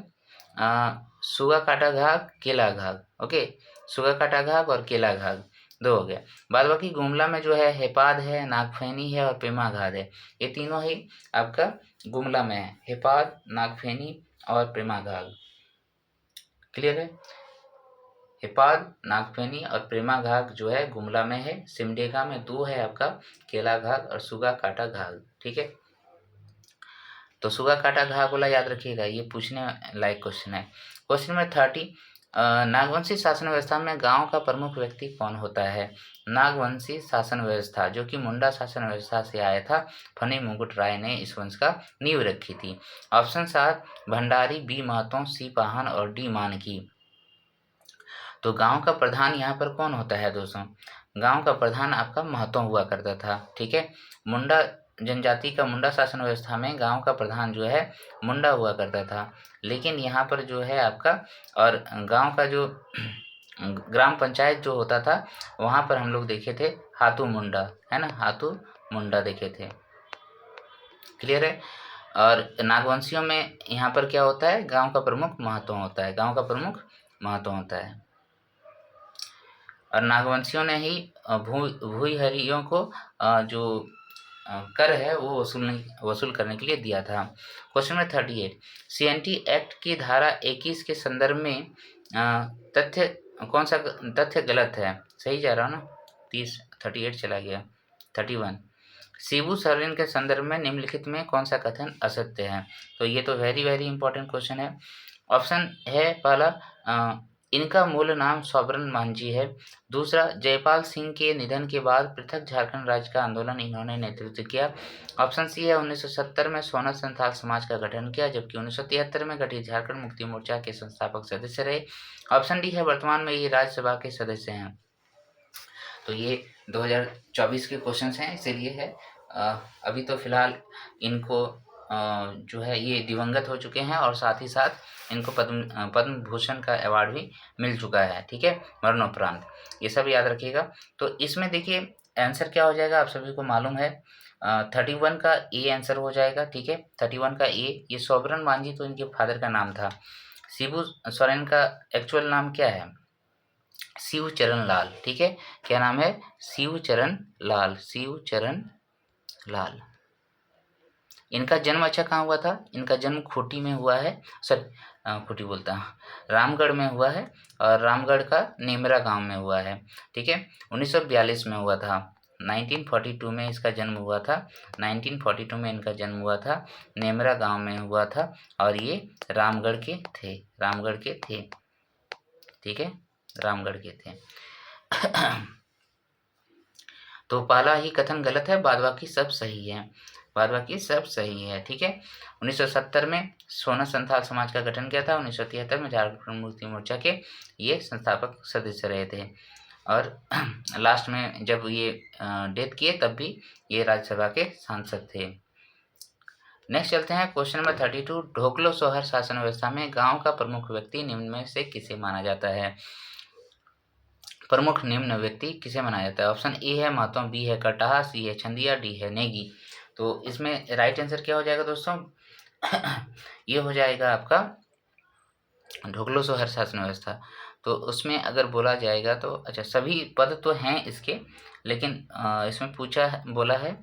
सुगा काटा घाग, केलाघाग, ओके। सुगा काटा घाग और केलाघाग दो हो गया। बाद बाकी गुमला में जो है हेपाद है, नागफेनी है और प्रेमाघाग है। ये तीनों ही आपका गुमला में है, हेपाद, नागफेनी और प्रेमाघाग। क्लियर है? हिपाद, नागफेनी और प्रेमा घाघ जो है गुमला में है। सिमडेगा में 2 है आपका केला घाघ और सुगा काटा घाघ। ठीक है, तो सुगा काटा घाघ वाला याद रखिएगा, ये पूछने लायक क्वेश्चन है। क्वेश्चन नंबर 30, नागवंशी शासन व्यवस्था में गांव का प्रमुख व्यक्ति कौन होता है? नागवंशी शासन व्यवस्था जो कि मुंडा शासन व्यवस्था से आया था, फनी मुकुट राय ने इस वंश का नींव रखी थी। ऑप्शन 7 भंडारी, बी महतो, सी पाहन और डी मानकी। तो गांव का प्रधान यहाँ पर कौन होता है दोस्तों? गांव का प्रधान आपका महतो हुआ करता था। ठीक है, मुंडा जनजाति का मुंडा शासन व्यवस्था में गांव का प्रधान जो है मुंडा हुआ करता था, लेकिन यहाँ पर जो है आपका और गांव का जो ग्राम पंचायत जो होता था वहाँ पर हम लोग देखे थे हाथू मुंडा, है ना, हाथू मुंडा देखे थे। क्लियर है? और नागवंशियों में यहाँ पर क्या होता है, गांव का प्रमुख महतो होता है, गांव का प्रमुख महतो होता है। और नागवंशियों ने ही भूईहरियों को जो कर है वो वसूल करने के लिए दिया था। क्वेश्चन नंबर 38, CNT एक्ट की धारा 21 के संदर्भ में तथ्य कौन सा तथ्य गलत है? सही जा रहा हूँ ना? 38 चला गया। 31, शिबू सोरेन के संदर्भ में निम्नलिखित में कौन सा कथन असत्य है? तो ये तो वेरी वेरी इंपॉर्टेंट क्वेश्चन है। ऑप्शन है पहला, इनका मूल नाम सोबरन मांझी है। दूसरा, जयपाल सिंह के निधन के बाद पृथक झारखंड राज्य का आंदोलन इन्होंने नेतृत्व किया। ऑप्शन सी है 1970 में सोना संथाल समाज का गठन किया, जबकि 1973 में गठित झारखंड मुक्ति मोर्चा के संस्थापक सदस्य रहे। ऑप्शन डी है वर्तमान में ये राज्यसभा के सदस्य हैं। तो ये 2024 के क्वेश्चन हैं, इसीलिए है अभी तो फिलहाल इनको जो है ये दिवंगत हो चुके हैं और साथ ही साथ इनको पद्म भूषण का अवार्ड भी मिल चुका है। ठीक है, मरणोपरांत, ये सब याद रखिएगा। तो इसमें देखिए आंसर क्या हो जाएगा, आप सभी को मालूम है 31 का ए आंसर हो जाएगा। ठीक है, 31 का ए, ये सोबरन मांझी तो इनके फादर का नाम था। शिबू सोरेन का एक्चुअल नाम क्या है? शिवचरण लाल। ठीक है, क्या नाम है? शिवचरण लाल, शिवचरण लाल। इनका जन्म अच्छा कहाँ हुआ था? इनका जन्म खूंटी में हुआ है, खूंटी बोलता हूँ, रामगढ़ में हुआ है और रामगढ़ का नेमरा गांव में हुआ है। ठीक है, 1942 में हुआ था। 1942 में इसका जन्म हुआ था। 1942 में इनका जन्म हुआ था, नेमरा गांव में हुआ था और ये रामगढ़ के थे, रामगढ़ के थे। ठीक है, रामगढ़ के थे। तो पहला ही कथन गलत है, बाद बाकी सब सही है, बाद बाकी सब सही है। ठीक है, 1970 में सोना संथाल समाज का गठन किया था। 1973 में झारखंड मुक्ति मोर्चा के ये संस्थापक सदस्य रहे थे और लास्ट में जब ये डेथ किए तब भी ये राज्यसभा के सांसद थे। नेक्स्ट चलते हैं क्वेश्चन नंबर 32, ढोकलो सोहर शासन व्यवस्था में गांव का प्रमुख व्यक्ति निम्न में से किसे माना जाता है? प्रमुख निम्न व्यक्ति किसे माना जाता है? ऑप्शन ए है महतो, बी है कटाहा, सी है छंदिया, डी है नेगी। तो इसमें राइट आंसर क्या हो जाएगा दोस्तों? ये हो जाएगा आपका ढोकलो सोहर शासन व्यवस्था। तो उसमें अगर बोला जाएगा तो अच्छा सभी पद तो हैं इसके, लेकिन इसमें बोला है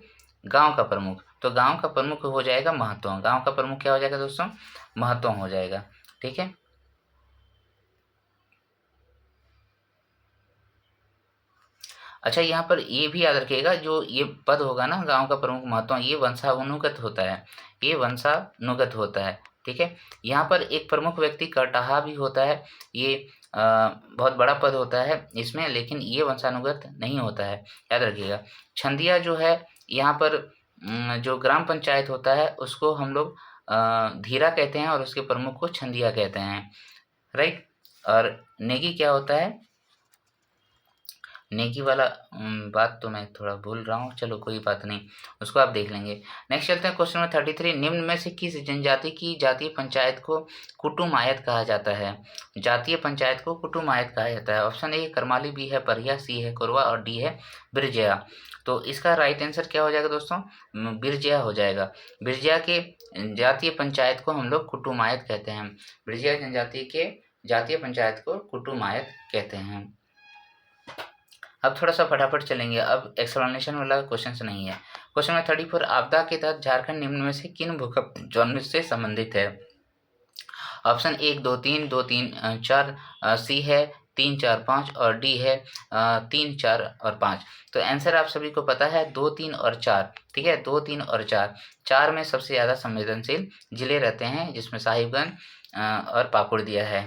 गांव का प्रमुख, तो गांव का प्रमुख हो जाएगा महतो। गांव का प्रमुख क्या हो जाएगा दोस्तों? महतो हो जाएगा। ठीक है, अच्छा यहाँ पर ये भी याद रखिएगा, जो ये पद होगा ना गांव का प्रमुख महतो, ये वंशानुगत होता है, ये वंशानुगत होता है। ठीक है, यहाँ पर एक प्रमुख व्यक्ति कटाहा भी होता है, ये बहुत बड़ा पद होता है इसमें, लेकिन ये वंशानुगत नहीं होता है, याद रखिएगा। छंदिया जो है यहाँ पर जो ग्राम पंचायत होता है उसको हम लोग धीरा कहते हैं और उसके प्रमुख को छंदिया कहते हैं, राइट। और नेगी क्या होता है? नेगी वाला बात तो मैं थोड़ा भूल रहा हूँ, चलो कोई बात नहीं, उसको आप देख लेंगे। नेक्स्ट चलते हैं क्वेश्चन नंबर 33, निम्न में से किस जनजाति की जातीय पंचायत को कुटुमायत कहा जाता है? जातीय पंचायत को कुटुमायत कहा जाता है। ऑप्शन ए करमाली, बी है परिया, सी है कोरवा और डी है बिरजया। तो इसका राइट आंसर क्या हो जाएगा दोस्तों? बिरजया हो जाएगा। बिरजया के जातीय पंचायत को हम लोग कुटुमायत कहते हैं, बिरजया जनजाति के जातीय पंचायत को कुटुमायत कहते हैं। अब थोड़ा सा फटाफट चलेंगे, अब एक्सप्लेनेशन वाला क्वेश्चन नहीं है। क्वेश्चन नंबर 34, आपदा के तहत झारखंड निम्न में से किन भूकंप जोन से संबंधित है? ऑप्शन 1 2 3 2 3 4, सी है 3, 4, 5 और डी है 3, 4 और 5। तो आंसर आप सभी को पता है 2, 3 और 4। ठीक है, 2, 3 और 4। 4 में सबसे ज़्यादा संवेदनशील जिले रहते हैं, जिसमें साहिबगंज और पाकुड़ दिया है।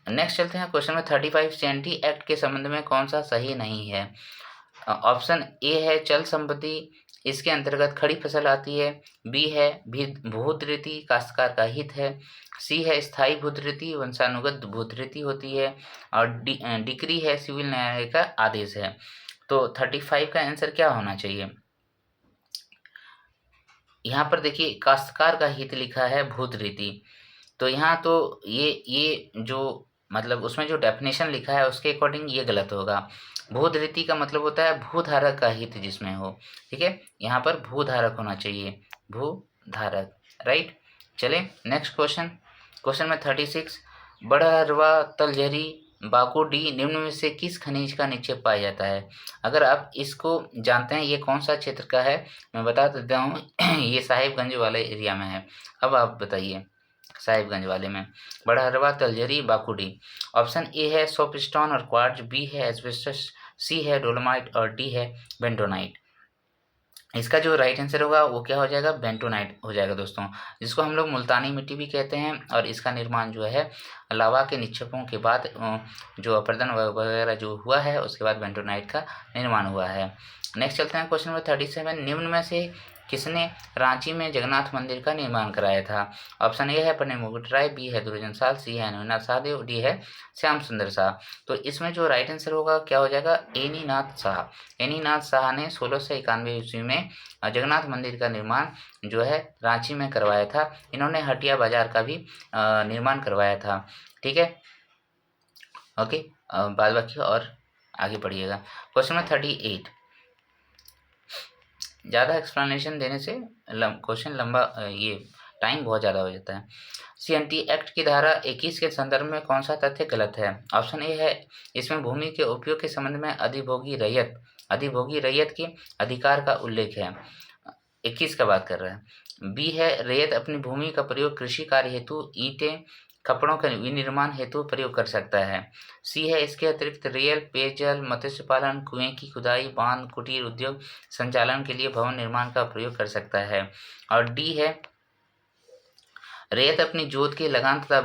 नेक्स्ट चलते हैं क्वेश्चन में 35 सीएनटी एक्ट के संबंध में कौन सा सही नहीं है। ऑप्शन ए है चल संपत्ति, इसके अंतर्गत खड़ी फसल आती है। बी है भूधृति काश्तकार का हित है। सी है स्थायी भूधृति वंशानुगत भूधृति होती है। और डिक्री है सिविल न्यायालय का आदेश है। तो 35 का आंसर क्या होना चाहिए। यहाँ पर देखिए काश्तकार का हित लिखा है भूधृति, तो यहाँ तो ये जो मतलब उसमें जो डेफिनेशन लिखा है उसके अकॉर्डिंग ये गलत होगा। भूधृति का मतलब होता है भूधारक का हित जिसमें हो। ठीक है, यहाँ पर भूधारक होना चाहिए, भूधारक, राइट। चले नेक्स्ट क्वेश्चन में 36 बड़हरवा तलझरी बाकुडी निम्न में से किस खनिज का निक्षेप पाया जाता है। अगर आप इसको जानते हैं ये कौन सा क्षेत्र का है, मैं बता देता हूँ ये साहिबगंज वाले एरिया में है। अब आप बताइए साहिबगंज वाले में बड़हरवा तलझरी बाकुडी। ऑप्शन ए है सोपस्टोन और क्वार्ट्ज, बी है एस्बेस्टस, सी है डोलोमाइट और डी है बेंटोनाइट। इसका जो राइट आंसर होगा वो क्या हो जाएगा, बेंटोनाइट हो जाएगा दोस्तों, जिसको हम लोग मुल्तानी मिट्टी भी कहते हैं। और इसका निर्माण जो है लावा के निक्षेपों के बाद जो अपर्दन वगैरह जो हुआ है उसके बाद बेंटोनाइट का निर्माण हुआ है। नेक्स्ट चलते हैं क्वेश्चन नंबर 37 निम्न में से किसने रांची में जगन्नाथ मंदिर का निर्माण कराया था। ऑप्शन ए है पंडित मुकुट राय, बी है दुर्जन साल, सी है अनिनाथ शाहदेव, डी है श्याम सुंदर शाह। तो इसमें जो राइट आंसर होगा क्या हो जाएगा, एनीनाथ शाह। एनीनाथ शाह ने 1691 ईस्वी में जगन्नाथ मंदिर का निर्माण जो है रांची में करवाया था। इन्होंने हटिया बाजार का भी निर्माण करवाया था। ठीक है, ओके, बाद बाकी और आगे पढ़िएगा। क्वेश्चन नंबर 38 ज़्यादा एक्सप्लेनेशन देने से क्वेश्चन लंबा ये टाइम बहुत ज़्यादा हो जाता है। सीएनटी एक्ट की धारा 21 के संदर्भ में कौन सा तथ्य गलत है। ऑप्शन ए है इसमें भूमि के उपयोग के संबंध में अधिभोगी रैयत के अधिकार का उल्लेख है। 21 का बात कर रहा है। बी है रैयत अपनी भूमि का प्रयोग कृषि कार्य हेतु ईंटें कपड़ों के विनिर्माण हेतु प्रयोग कर सकता है। सी है इसके अतिरिक्त रेल, पेयजल, मत्स्य पालन, कुएं की खुदाई, बांध, कुटीर उद्योग संचालन के लिए भवन निर्माण का प्रयोग कर सकता है। और डी है रैयत अपनी जोत के लगान का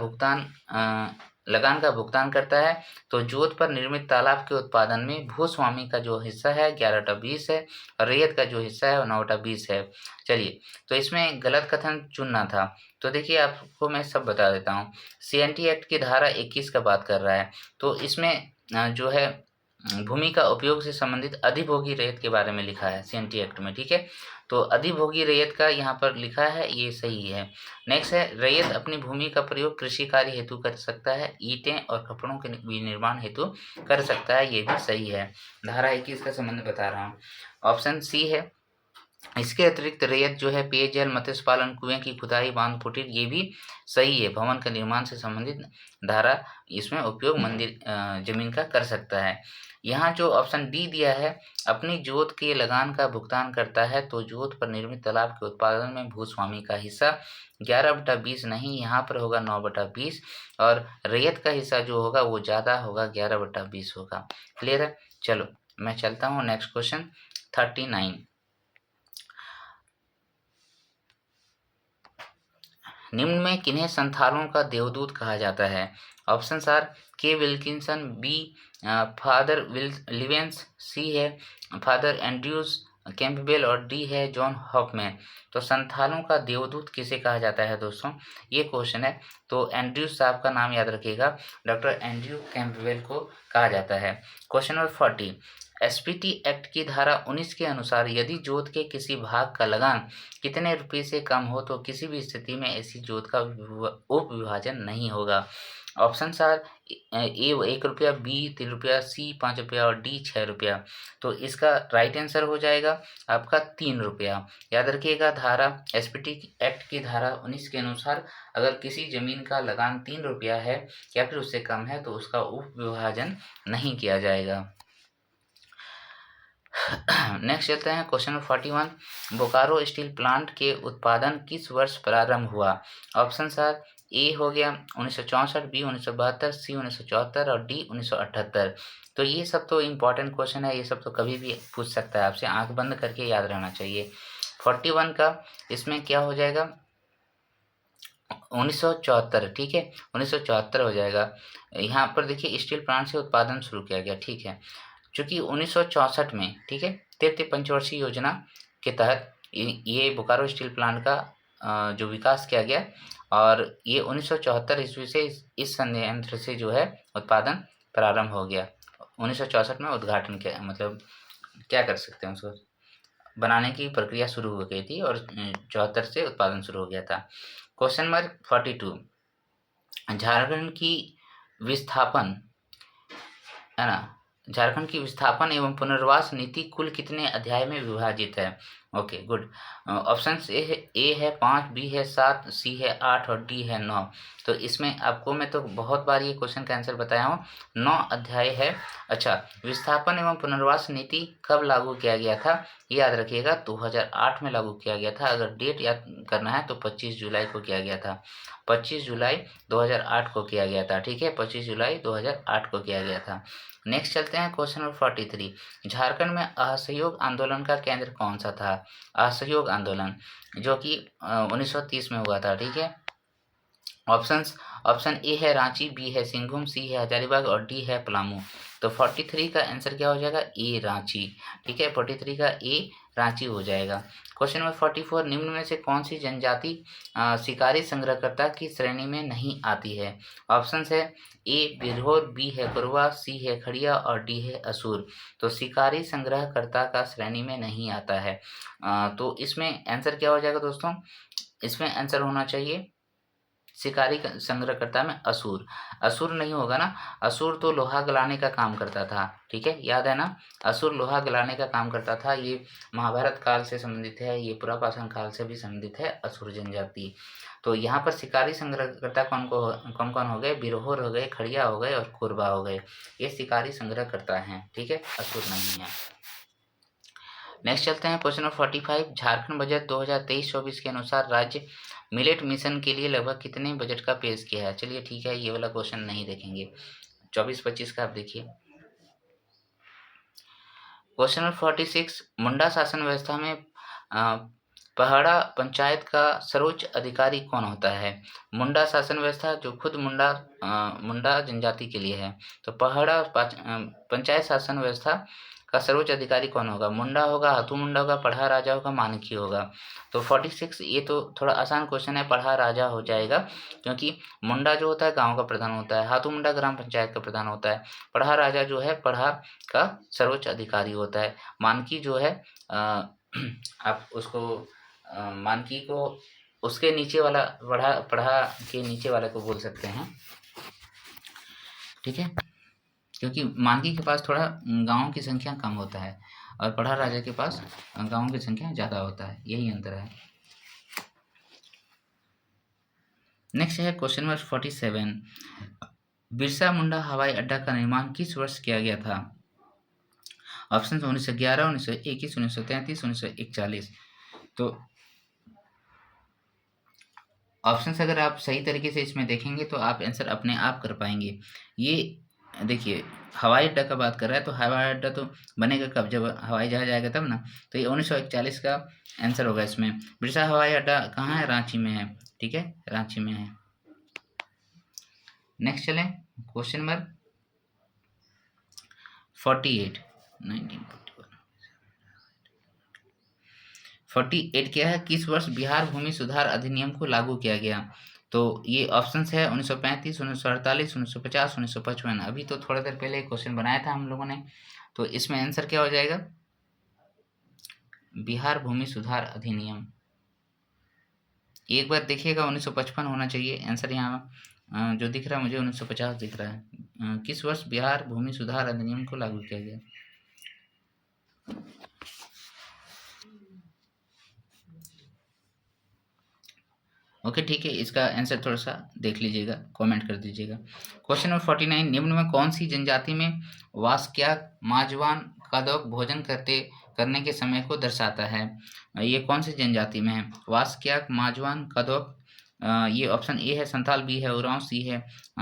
भुगतान करता है। तो जोत पर निर्मित तालाब के उत्पादन में भूस्वामी का जो हिस्सा है 11/20 है और रैयत का जो हिस्सा है वो 9/20 है। चलिए, तो इसमें गलत कथन चुनना था। तो देखिए आपको मैं सब बता देता हूँ। सीएनटी एक्ट की धारा 21 का बात कर रहा है, तो इसमें जो है भूमि का उपयोग से संबंधित अधिभोगी रैयत के बारे में लिखा है सीएनटी एक्ट में। ठीक है, तो अधिभोगी रैयत का यहाँ पर लिखा है, ये सही है। नेक्स्ट है रैयत अपनी भूमि का प्रयोग कृषि कार्य हेतु कर सकता है, ईंटें और कपड़ों के विनिर्माण हेतु कर सकता है, ये भी सही है। धारा 21 का संबंध बता रहा हूँ। ऑप्शन सी है इसके अतिरिक्त रैयत जो है पेयजल, मत्स्य पालन, कुएं की खुदाई, बांध, कुटीर, ये भी सही है। भवन का निर्माण से संबंधित धारा इसमें उपयोग मंदिर जमीन का कर सकता है। यहाँ जो ऑप्शन डी दिया है अपनी जोत के लगान का भुगतान करता है, तो जोत पर निर्मित तालाब के उत्पादन में भूस्वामी का हिस्सा 11/20 नहीं, यहाँ पर होगा 9/20 और रैयत का हिस्सा जो होगा वो ज़्यादा होगा, 11/20 होगा। क्लियर है। चलो मैं चलता हूँ नेक्स्ट क्वेश्चन 39 निम्न में किन्हें संथालों का देवदूत कहा जाता है। ऑप्शन आर के विल्किंसन, बी फादर लिवेंस, सी है फादर एंड्रयूज कैंपबेल और डी है जॉन हॉफमैन। तो संथालों का देवदूत किसे कहा जाता है दोस्तों, ये क्वेश्चन है। तो एंड्रयूज साहब का नाम याद रखिएगा, डॉक्टर एंड्रयू कैंपबेल को कहा जाता है। क्वेश्चन नंबर 40 एसपीटी एक्ट की धारा 19 के अनुसार यदि जोत के किसी भाग का लगान कितने रुपये से कम हो तो किसी भी स्थिति में ऐसी जोत का उप विभाजन नहीं होगा। ऑप्शन आर ए 1 रुपया, बी 3 रुपया, सी 5 रुपया और डी 6 रुपया। तो इसका राइट आंसर हो जाएगा आपका 3 रुपया। याद रखिएगा धारा एसपीटी एक्ट की धारा 19 के अनुसार अगर किसी जमीन का लगान 3 रुपया है या फिर उससे कम है तो उसका उप विभाजन नहीं किया जाएगा। नेक्स्ट चलते हैं question number 41 Bokaro steel plant के उत्पादन किस वर्ष प्रारंभ हुआ। ऑप्शन आर ए हो गया 1964, बी 1972, सी 1974 और डी 1978। तो ये सब तो इम्पोर्टेंट क्वेश्चन है, ये सब तो कभी भी पूछ सकता है आपसे, आंख बंद करके याद रहना चाहिए। 41 का इसमें क्या हो जाएगा 1974, ठीक है 1974 हो जाएगा। यहाँ पर देखिए स्टील प्लांट से उत्पादन शुरू किया गया, ठीक है। चूँकि 1964 में, ठीक है, तृतीय पंचवर्षीय योजना के तहत ये बोकारो स्टील प्लांट का जो विकास किया गया और ये 1974 ईस्वी से इस संयंत्र से जो है उत्पादन प्रारंभ हो गया। 1964 में उद्घाटन किया, मतलब क्या कर सकते हैं, उसको बनाने की प्रक्रिया शुरू हो गई थी और 74 से उत्पादन शुरू हो गया था। क्वेश्चन नंबर 42, झारखंड की विस्थापन, है ना, झारखंड की विस्थापन एवं पुनर्वास नीति कुल कितने अध्याय में विभाजित है? Okay good. ऑप्शन ए है 5, बी है 7, सी है 8 और डी है 9। तो इसमें आपको मैं तो बहुत बार ये क्वेश्चन का आंसर बताया हूँ, 9 अध्याय है। अच्छा, विस्थापन एवं पुनर्वास नीति कब लागू किया गया था? ये याद रखिएगा 2008 में लागू किया गया था। अगर डेट याद करना है तो 25 जुलाई को किया गया था, 25 जुलाई 2008 को किया गया था, ठीक है, 25 जुलाई 2008 को किया गया था। नेक्स्ट चलते हैं क्वेश्चन नंबर 43, झारखंड में असहयोग आंदोलन का केंद्र कौन सा था? असहयोग आंदोलन जो कि 1930 में हुआ था, ठीक है। ऑप्शन ए है रांची, बी है सिंघुम, सी है हजारीबाग और डी है पलामू। तो 43 का आंसर क्या हो जाएगा? ए रांची, ठीक है, 43 का ए रांची हो जाएगा। क्वेश्चन नंबर 44, निम्न में से कौन सी जनजाति शिकारी संग्रहकर्ता की श्रेणी में नहीं आती है? ऑप्शन है ए बिरहोर, बी है कुरवा, सी है खड़िया और डी है असुर। तो शिकारी संग्रहकर्ता का श्रेणी में नहीं आता है। तो इसमें आंसर क्या हो जाएगा दोस्तों? इसमें आंसर होना चाहिए शिकारी संग्रहकर्ता में असुर। असुर नहीं होगा ना, असुर तो लोहा गलाने का काम करता था, ठीक है, याद है ना, असुर लोहा गलाने का काम करता था। ये महाभारत काल से संबंधित है, ये पुरापाषाण काल से भी संबंधित है असुर जनजाति। तो यहाँ पर शिकारी संग्रहकर्ता कौन कौन हो गए? बिरहोर हो गए, खड़िया हो गए और कोरबा हो गए, ये शिकारी संग्रहकर्ता हैं, ठीक है, असुर नहीं है। नेक्स्ट चलते हैं क्वेश्चन नंबर 45, झारखंड बजट 2023-24 के अनुसार राज्य मिलेट मिशन के लिए लगभग कितने बजट का पेश किया है? चलिए ठीक है, ये वाला क्वेश्चन नहीं देखेंगे, 24-25 का आप देखिए। क्वेश्चन नंबर 46, मुंडा शासन व्यवस्था में पहाड़ा पंचायत का सर्वोच्च अधिकारी कौन होता है? मुंडा शासन व्यवस्था जो खुद मुंडा जनजाति के लिए है, तो पहाड़ा पंचायत शासन व्यवस्था का सर्वोच्च अधिकारी कौन होगा? मुंडा होगा, हाथू मुंडा होगा, पढ़ा राजा होगा, मानकी होगा। तो 46 ये तो थोड़ा आसान क्वेश्चन है, पढ़ा राजा हो जाएगा, क्योंकि मुंडा जो होता है गांव का प्रधान होता है, हाथू मुंडा ग्राम पंचायत का प्रधान होता है, पढ़ा राजा जो है पढ़ा का सर्वोच्च अधिकारी होता है, मानकी जो है आप उसको मानकी को उसके नीचे वाला पढ़ा के नीचे वाले को बोल सकते हैं, ठीक है, क्योंकि मानकी के पास थोड़ा गांवों की संख्या कम होता है और पढ़ा राजा के पास गांवों की संख्या ज़्यादा होता है, यही अंतर है। नेक्स्ट है क्वेश्चन नंबर 47, बिरसा मुंडा हवाई अड्डा का निर्माण किस वर्ष किया गया था? ऑप्शन 1911, 1921, 1933, 1941। तो ऑप्शंस अगर आप सही तरीके से इसमें देखेंगे तो आप आंसर अपने आप कर पाएंगे। ये देखिए हवाई अड्डा का बात कर रहा है, तो हवाई अड्डा तो बनेगा कब? जब हवाई जहाज आएगा तब ना। तो ये 1941 का आंसर होगा इसमें। बिरसा हवाई अड्डा कहाँ है? रांची में है, ठीक है, रांची में है। नेक्स्ट चलें क्वेश्चन नंबर 48, 48 क्या है? किस वर्ष बिहार भूमि सुधार अधिनियम को लागू किया गया? तो ये ऑप्शंस है 1935, 1948, 1950, 1955। अभी तो थोड़ा देर पहले क्वेश्चन बनाया था हम लोगों ने, तो इसमें आंसर क्या हो जाएगा? बिहार भूमि सुधार अधिनियम। एक बार देखिएगा 1955 होना चाहिए आंसर, यहाँ जो दिख रहा है मुझे 1950 दिख रहा है। किस वर्ष बिहार भूमि सुधार अधिनियम को लागू किया गया? ओके ठीक है, इसका आंसर थोड़ा सा देख लीजिएगा, कमेंट कर दीजिएगा। क्वेश्चन नंबर 49, निम्न में कौन सी जनजाति में वास्क्या माजवान कदोक भोजन करने के समय को दर्शाता है? ये कौन सी जनजाति में है? वास्क्या माजवान कदोक ये ऑप्शन ए है संथाल, बी है उरांव, सी है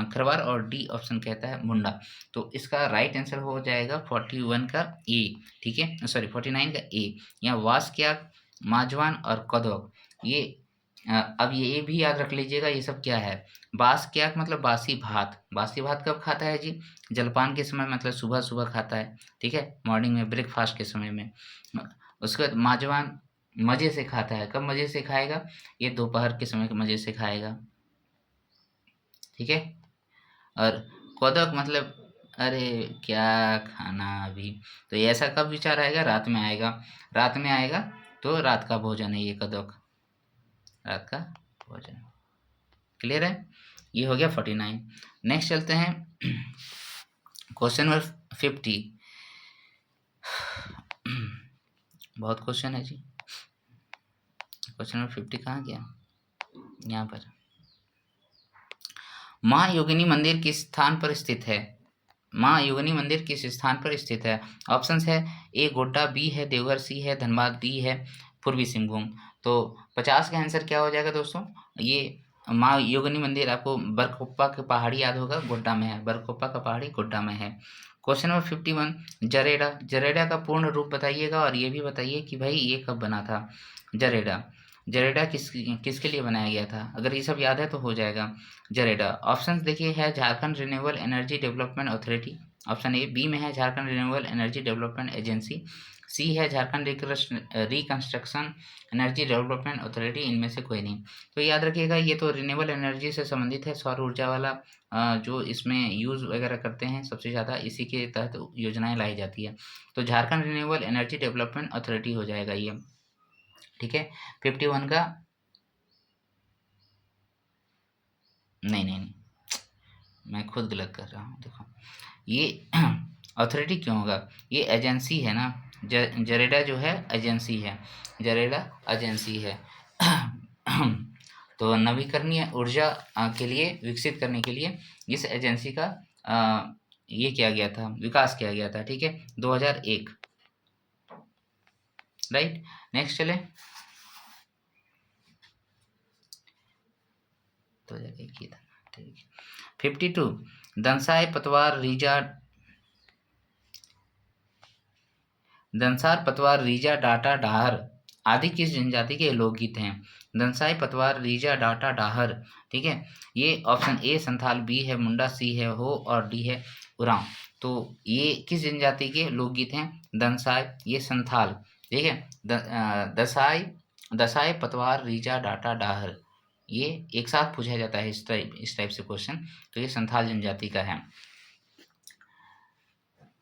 खरवार और डी ऑप्शन कहता है मुंडा। तो इसका राइट आंसर हो जाएगा 41 का ए, ठीक है, सॉरी 49 का ए। यहाँ वास्क्याक, माजवान और कदौक, ये अब ये भी याद रख लीजिएगा, ये सब क्या है। बास्क्याक मतलब बासी भात, बासी भात कब खाता है जी, जलपान के समय, मतलब सुबह सुबह खाता है, ठीक है, मॉर्निंग में, ब्रेकफास्ट के समय में। उसके बाद माजवान मज़े से खाता है, कब मज़े से खाएगा, ये दोपहर के समय मज़े से खाएगा, ठीक है। और कोदक मतलब अरे क्या खाना अभी, तो ये ऐसा कब विचार आएगा, रात में आएगा, रात में आएगा, तो रात का भोजन है ये कदक, रात का भोजन। क्लियर है, ये हो गया 49। नेक्स्ट चलते हैं क्वेश्चन नंबर 50। बहुत क्वेश्चन है जी। क्वेश्चन नंबर 50 कहाँ गया, यहाँ पर। माँ योगिनी मंदिर किस स्थान पर स्थित है, माँ योगिनी मंदिर किस स्थान पर स्थित है। ऑप्शंस है ए गोड्डा, बी है देवघर, सी है धनबाद, डी है पूर्वी सिंहभूम। तो 50 का आंसर क्या हो जाएगा दोस्तों, ये माँ योगिनी मंदिर आपको बरकोप्पा के पहाड़ी याद होगा, गोड्डा में है, बरकोप्पा का पहाड़ी गोड्डा में है। क्वेश्चन नंबर 51, जरेडा, जरेडा का पूर्ण रूप बताइएगा और ये भी बताइए कि भाई ये कब बना था जरेडा, जरेडा किसके लिए बनाया गया था। अगर ये सब याद है तो हो जाएगा जरेडा। ऑप्शंस देखिए है Jharkhand renewable energy development authority, option A, B में है Jharkhand renewable energy development agency, C है Jharkhand reconstruction energy development authority, इनमें से कोई नहीं। तो याद रखिएगा ये तो रिन्यूएबल एनर्जी से संबंधित है, सौर ऊर्जा वाला जो इसमें यूज़ वगैरह करते हैं सबसे ज़्यादा, इसी के तहत योजनाएं लाई जाती है। तो Jharkhand renewable energy development authority हो जाएगा ये, ठीक है। 51 का नहीं, मैं खुद गलत कर रहा हूँ, देखो ये अथॉरिटी क्यों होगा, ये एजेंसी है ना, जरेडा जो है एजेंसी है, जरेडा एजेंसी है। तो नवीकरणीय ऊर्जा के लिए विकसित करने के लिए इस एजेंसी का ये किया गया था, विकास किया गया था, ठीक है, 2001, राइट। नेक्स्ट चले, 2001 ही था, ठीक है। 52, दंसाई, पतवार, रीजा, दंसार, पतवार, रीजा, डाटा, डाहर आदि किस जनजाति के लोकगीत हैं। दंसाई, पतवार, रीजा, डाटा, डाहर, ठीक है, ये ऑप्शन ए संथाल, बी है मुंडा, सी है हो और डी है उरांव। तो ये किस जनजाति के लोकगीत हैं, दंसाई, ये संथाल, ठीक है, दसाई, पतवार, रीजा, डाटा, डाहर, ये एक साथ पूछा जाता है इस टाइप से क्वेश्चन, तो ये संथाल जनजाति का है।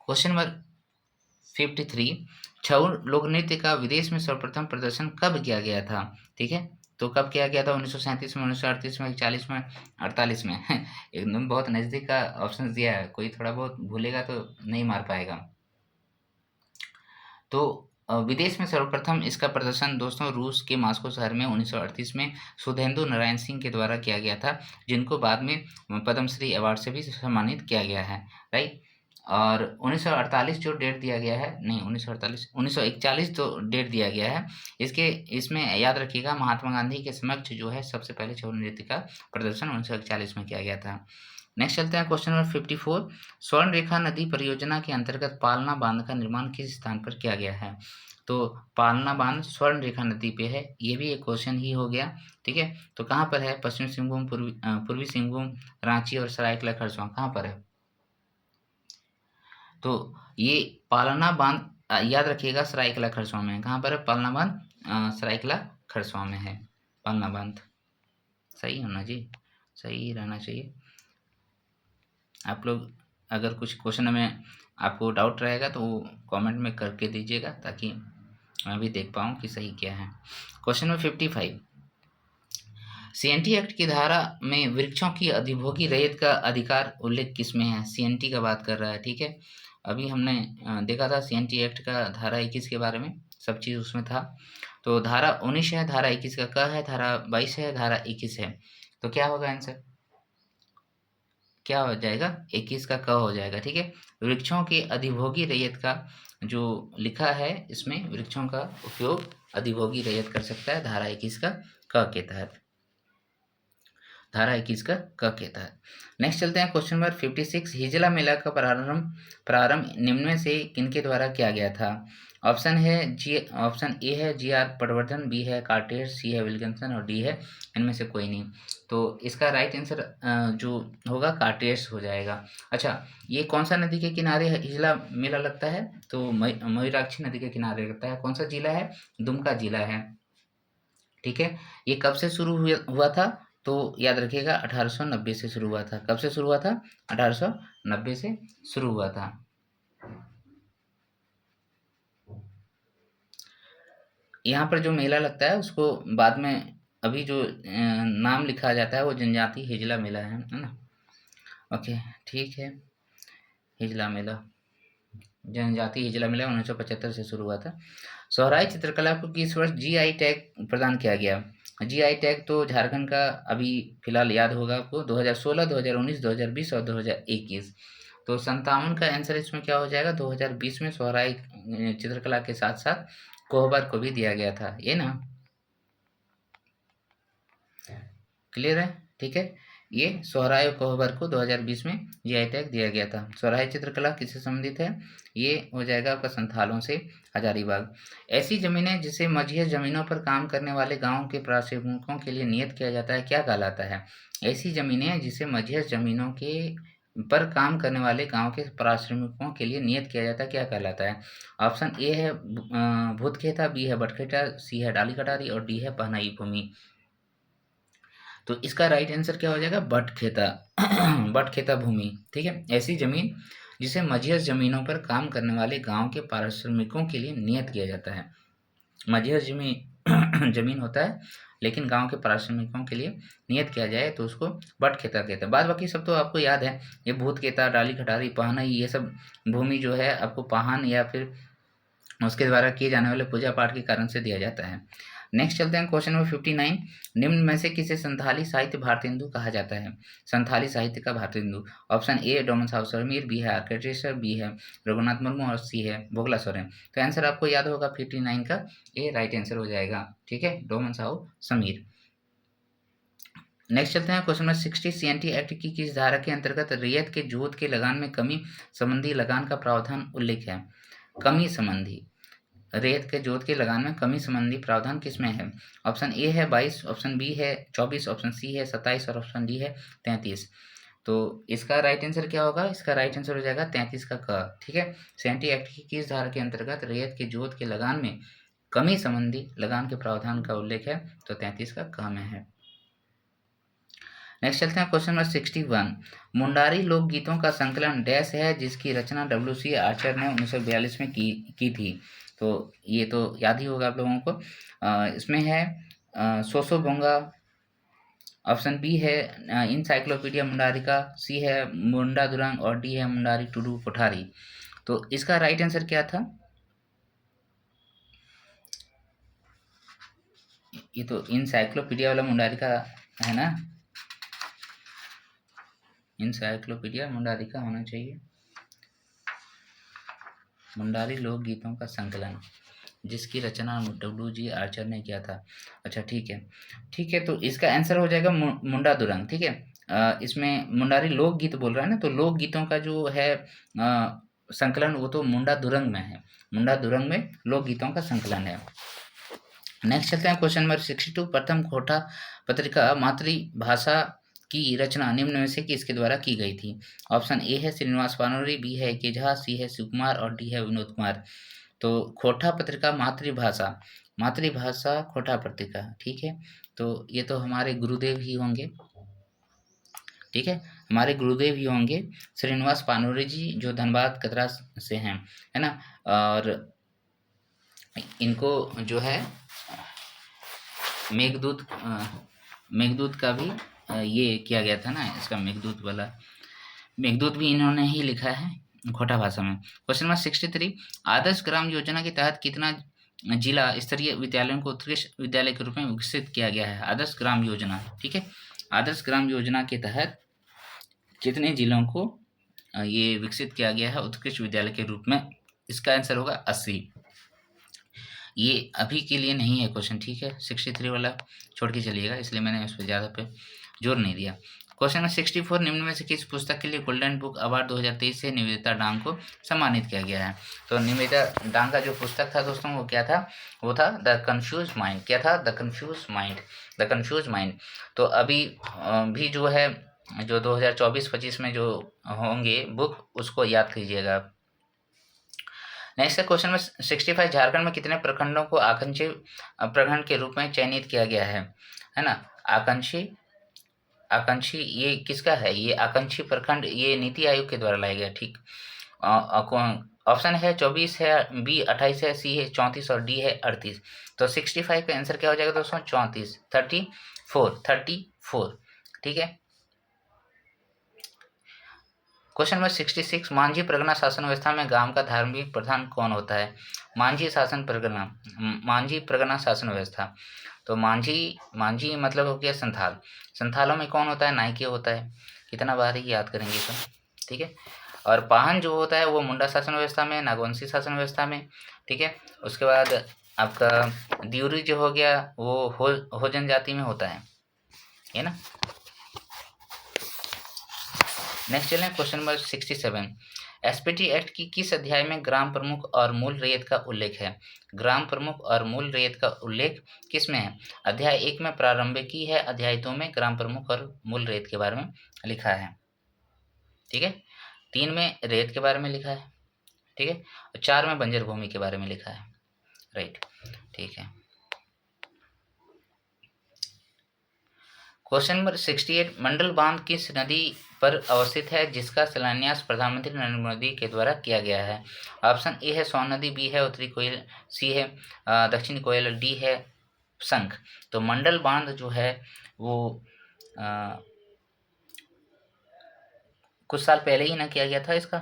क्वेश्चन नंबर 53, छऊ लोक नृत्य का विदेश में सर्वप्रथम प्रदर्शन कब किया गया था, ठीक है, तो कब किया गया था, 1937 में, 1938 में, 40 में, 48 में। एकदम बहुत नज़दीक का ऑप्शन दिया है, कोई थोड़ा बहुत भूलेगा तो नहीं मार पाएगा। तो विदेश में सर्वप्रथम इसका प्रदर्शन दोस्तों रूस के मास्को शहर में 1938 में सुधेंदु नारायण सिंह के द्वारा किया गया था, जिनको बाद में पद्मश्री अवार्ड से भी सम्मानित किया गया है, राइट। और 1948 जो डेट दिया गया है, नहीं 1941 जो डेट दिया गया है, इसमें याद रखिएगा महात्मा गांधी के समक्ष जो है सबसे पहले छऊ नृत्य का प्रदर्शन 1941 में किया गया था। नेक्स्ट चलते हैं क्वेश्चन नंबर 54, स्वर्ण रेखा नदी परियोजना के अंतर्गत पालना बांध का निर्माण किस स्थान पर किया गया है। तो पालना बांध स्वर्ण रेखा नदी पे है, ये भी एक क्वेश्चन ही हो गया, ठीक है। तो कहाँ पर है, पश्चिम सिंहभूम, पूर्वी सिंहभूम, रांची और सरायकेला खरसावां, कहाँ पर है। तो ये पालना बांध याद रखिएगा सरायकेला खरसावां में है, कहाँ पर है पालना बांध, सरायकेला खरसावां में है पालना बांध, सही होना जी, सही रहना चाहिए। आप लोग अगर कुछ क्वेश्चन में आपको डाउट रहेगा तो वो कमेंट में करके दीजिएगा ताकि मैं भी देख पाऊँ कि सही क्या है। क्वेश्चन नंबर 55, सीएनटी एक्ट की धारा में वृक्षों की अधिभोगी रैयत का अधिकार उल्लेख किसमें है। सीएनटी का बात कर रहा है, ठीक है। अभी हमने देखा था सीएनटी एक्ट का धारा 21 के बारे में, सब चीज़ उसमें था। तो धारा 19 है, धारा 21 का क है, धारा 22 है, धारा 21 है। तो क्या होगा आंसर, क्या हो जाएगा, 21 का क हो जाएगा, ठीक है। वृक्षों के अधिभोगी रैयत का जो लिखा है इसमें, वृक्षों का उपयोग अधिभोगी रैयत कर सकता है धारा 21 का क के तहत। धारा 21 का क के तहत। नेक्स्ट चलते हैं क्वेश्चन नंबर 56। हिजला मेला का प्रारंभ निम्न में से किनके द्वारा किया गया था? ऑप्शन ए है जी.आर. पटवर्धन, बी है कार्टियर, सी है विल्किंसन और डी है इनमें से कोई नहीं। तो इसका राइट आंसर जो होगा कार्टियर्स हो जाएगा। अच्छा, ये कौन सा नदी के किनारे हिजला मेला लगता है? तो मयूराक्षी नदी के किनारे लगता है। कौन सा जिला है? दुमका जिला है। ठीक है, ये कब से शुरू हुआ था? तो याद रखिएगा 1890 से शुरू हुआ था। कब से शुरू हुआ था? 1890 से शुरू हुआ था। यहाँ पर जो मेला लगता है उसको बाद में अभी जो नाम लिखा जाता है वो जनजाति हिजला मेला है ना। ओके, ठीक है। हिजला मेला, जनजाति हिजला मेला 1975 से शुरू हुआ था। सोहराई चित्रकला को किस वर्ष जीआई टैग प्रदान किया गया? जीआई टैग तो झारखंड का अभी फिलहाल याद होगा आपको 2016, 2019, 2020 और 2021। तो 57 का आंसर इसमें क्या हो जाएगा? 2020 में सोहराई चित्रकला के साथ साथ कोहबर को भी दिया गया था, ये ना। क्लियर है? ठीक है, ये सोहराई और कोहबर को 2020 में जीआई टैग दिया गया था। सोहराई चित्रकला किससे संबंधित है? ये हो जाएगा आपका संथालों से हजारीबाग। ऐसी जमीनें जिसे मझिया जमीनों पर काम करने वाले गांव के प्राश्रमिकों के लिए नियत किया जाता है, क्या कहलाता है? ऐसी जमीनें जिसे मझिया जमीनों के पर काम करने वाले गांव के प्राश्रमिकों के लिए नियत किया जाता है, क्या कहलाता है? ऑप्शन ए है भूतखेता, बी है बटखेता, सी है डाली कटारी और डी है पहनाई भूमि। तो इसका राइट आंसर क्या हो जाएगा? बटखेता बटखेता भूमि। ठीक है, ऐसी जमीन जिसे मझियर जमीनों पर काम करने वाले गांव के पारिश्रमिकों के लिए नियत किया जाता है। मझियर जमीन जमीन होता है लेकिन गांव के पारिश्रमिकों के लिए नियत किया जाए तो उसको बटखेता कहते हैं। बाद बाकी सब तो आपको याद है, ये भूतखेता, डाली खटारी, पहानई, ये सब भूमि जो है आपको पाहन या फिर उसके द्वारा किए जाने वाले पूजा पाठ के कारण से दिया जाता है। नेक्स्ट चलते हैं क्वेश्चन नंबर 59। निम्न में से किसे संथाली साहित्य भारतेंदु कहा जाता है? संथाली साहित्य का Bharatendu. Option A Doman Sahu Sameer, B है आर्किटेक्चर, बी है रघुनाथ मुर्मू और सी है भोगला सोरेन। तो आंसर आपको याद होगा 59 का ए राइट आंसर हो जाएगा। ठीक है, डोमन साहू समीर। नेक्स्ट चलते हैं क्वेश्चन नंबर 60। सीएनटी एक्ट की किस धारा के अंतर्गत रेत के जोत के लगान में कमी संबंधी लगान का प्रावधान उल्लेख है? कमी संबंधी, रेत के जोत के लगान में कमी संबंधी प्रावधान किसमें है? ऑप्शन ए है 22, ऑप्शन बी है 24, ऑप्शन सी है 27 और ऑप्शन डी है 33। तो इसका राइट आंसर क्या होगा? इसका राइट आंसर हो जाएगा 33 का क। ठीक है, सीएनटी एक्ट की किस धारा के अंतर्गत रेत के जोत के लगान में कमी संबंधी लगान के प्रावधान का उल्लेख है? तो 33 का क में है। नेक्स्ट चलते हैं क्वेश्चन नंबर 61। मुंडारी लोकगीतों का संकलन डैश है जिसकी रचना डब्ल्यू.सी. आर्चर ने 1942 में की थी। तो ये तो याद ही होगा आप लोगों को। इसमें है सोसो बोंगा, ऑप्शन बी है इनसाइक्लोपीडिया मुंडारिका, सी है मुंडा दुरंग और डी है मुंडारी टुडू कोठारी। तो इसका राइट आंसर क्या था? ये तो इनसाइक्लोपीडिया वाला मुंडारिका है ना, इनसाइक्लोपीडिया मुंडारिका होना चाहिए। मुंडारी लोकगीतों का संकलन जिसकी रचना डब्ल्यू.जी. आर्चर ने किया था। अच्छा, ठीक है, ठीक है। तो इसका आंसर हो जाएगा मुंडा दुरंग। ठीक है, इसमें मुंडारी लोकगीत बोल रहा है ना, तो लोकगीतों का जो है संकलन वो तो मुंडा दुरंग में है। मुंडा दुरंग में लोकगीतों का संकलन है। नेक्स्ट चलते हैं क्वेश्चन नंबर 62। प्रथम खोटा पत्रिका मातृभाषा की रचना निम्न में से किसके द्वारा की गई थी? ऑप्शन ए है श्रीनिवास पानोरी, बी है के झा, सी है शिवकुमार और डी है विनोद कुमार। तो खोटा पत्रिका मातृभाषा खोटा पत्रिका। ठीक है, तो ये तो हमारे गुरुदेव ही होंगे। ठीक है, हमारे गुरुदेव ही होंगे श्रीनिवास पानोरी जी, जो धनबाद कतरा से हैं, है ना। और इनको जो है मेघदूत का भी ये किया गया था ना, इसका मेघदूत वाला, मेघदूत भी इन्होंने ही लिखा है खोटा भाषा में। Question number 63। आदर्श ग्राम योजना के तहत कितना जिला स्तरीय विद्यालयों को उत्कृष्ट विद्यालय के रूप में विकसित किया गया है? आदर्श ग्राम योजना। ठीक है, आदर्श ग्राम योजना के तहत कितने जिलों को ये विकसित किया गया है उत्कृष्ट विद्यालय के रूप में? इसका आंसर होगा 80। ये अभी के लिए नहीं है क्वेश्चन। ठीक है, 63 वाला छोड़ के चलिएगा, इसलिए मैंने उस पर ज़्यादा पे जोर नहीं दिया। क्वेश्चन नंबर 64, निम्न में से किस पुस्तक के लिए गोल्डन बुक अवार्ड 2023 से निवेदिता डांग को सम्मानित किया गया है? तो निवेदिता डांग का जो पुस्तक था दोस्तों वो क्या था? वो था द कन्फ्यूज माइंड। क्या था? The confuse mind. The confuse mind. तो अभी भी जो है, जो 2024-25 में जो होंगे बुक, उसको याद कीजिएगा आप। नेक्स्ट क्वेश्चन में 65, झारखंड में कितने प्रखंडों को आकांक्षी प्रखंड के रूप में चयनित किया गया है ना? आकांक्षी ये किसका है? ये आकांक्षी प्रखंड ये नीति आयोग के द्वारा लाया गया। ठीक। ऑप्शन है 24 है, बी 28 है, सी है 34 और डी है 38। तो 65 का आंसर क्या हो जाएगा दोस्तों? 34, 34। ठीक है। क्वेश्चन नंबर 66, मांझी परगना शासन व्यवस्था में गांव का धार्मिक प्रधान कौन होता है? मांझी परगना शासन व्यवस्था। तो मांझी मतलब हो गया संथाल। संथालों में कौन होता है? नायके होता है। कितना बार ही याद करेंगे इसको। ठीक है। और पाहन जो होता है वो मुंडा शासन व्यवस्था में, नागवंशी शासन व्यवस्था में। ठीक है। उसके बाद आपका द्यूरी जो हो गया वो हो जनजाति में होता है ना। नेक्स्ट चलें क्वेश्चन नंबर 67, एसपीटी एक्ट की किस अध्याय में ग्राम प्रमुख और मूल रैयत का उल्लेख है? ग्राम प्रमुख और मूल रैयत का उल्लेख किस में है? अध्याय 1 में प्रारंभिकी है, अध्याय 2 में ग्राम प्रमुख और मूल रैयत के बारे में लिखा है। ठीक है। 3 में रैयत के बारे में लिखा है। ठीक है। और 4 में बंजर भूमि के बारे में लिखा है। राइट। ठीक है। क्वेश्चन नंबर 68, मंडल बांध किस नदी पर अवस्थित है जिसका शिलान्यास प्रधानमंत्री नरेंद्र मोदी के द्वारा किया गया है? ऑप्शन ए है सोन नदी, बी है उत्तरी कोयल, सी है दक्षिणी कोयल, डी है शंख। तो मंडल बांध जो है वो कुछ साल पहले ही ना किया गया था इसका।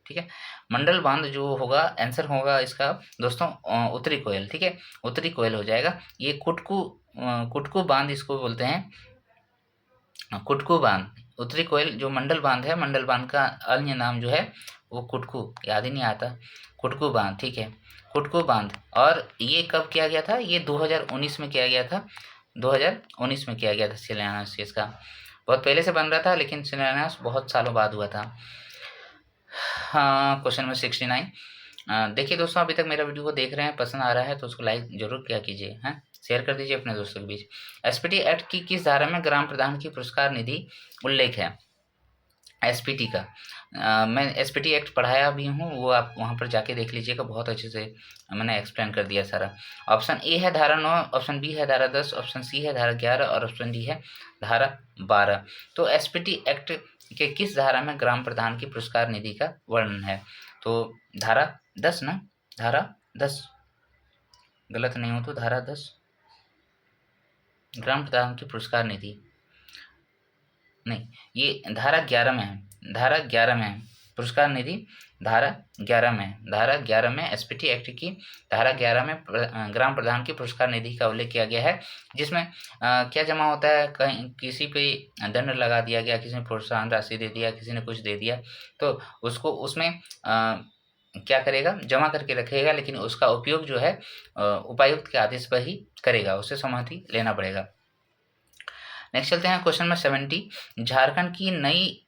ठीक है। मंडल बांध जो होगा, आंसर होगा इसका दोस्तों उत्तरी कोयल। ठीक है। उत्तरी कोयल हो जाएगा। ये कुटकू बांध इसको बोलते हैं, कुटकू बांध। उत्तरी कोयल जो मंडल बांध है, मंडल बांध का अन्य नाम जो है वो कुटकू, याद ही नहीं आता, कुटकू बांध। ठीक है। कुटकू बांध। और ये कब किया गया था? ये 2019 में किया गया था। 2019 में किया गया था शिलान्यास इसका। बहुत पहले से बन रहा था लेकिन शिलान्यास बहुत सालों बाद हुआ था। हाँ, क्वेश्चन नंबर 69, देखिए दोस्तों, अभी तक मेरा वीडियो को देख रहे हैं, पसंद आ रहा है तो उसको लाइक जरूर किया कीजिए, हैं, शेयर कर दीजिए अपने दोस्तों के बीच। एसपीटी एक्ट की किस धारा में ग्राम प्रधान की पुरस्कार निधि उल्लेख है? एसपीटी का मैं एसपीटी एक्ट पढ़ाया भी हूँ, वो आप वहाँ पर जाके देख लीजिएगा, बहुत अच्छे से मैंने एक्सप्लेन कर दिया सारा। ऑप्शन ए है धारा 9, ऑप्शन बी है धारा 10, ऑप्शन सी है धारा 11 और ऑप्शन डी है धारा 12। तो एसपीटी एक्ट के किस धारा में ग्राम प्रधान की पुरस्कार निधि का वर्णन है? तो धारा 10 ना, धारा 10, गलत नहीं हो तो धारा 10, ग्राम प्रधान की पुरस्कार निधि नहीं, ये धारा 11 में है, धारा 11 में है पुरस्कार निधि, धारा 11 में है, धारा 11 में एसपीटी एक्ट की धारा 11 में ग्राम प्रधान की पुरस्कार निधि का उल्लेख किया गया है, जिसमें क्या जमा होता है? कहीं किसी पे दंड लगा दिया गया, किसी ने प्रोत्साहन राशि दे दिया, किसी ने कुछ दे दिया, तो उसको उसमें क्या करेगा? जमा करके रखेगा, लेकिन उसका उपयोग जो है उपायुक्त के आदेश पर ही करेगा, उससे सहमति लेना पड़ेगा। नेक्स्ट चलते हैं क्वेश्चन नंबर 70, झारखंड की नई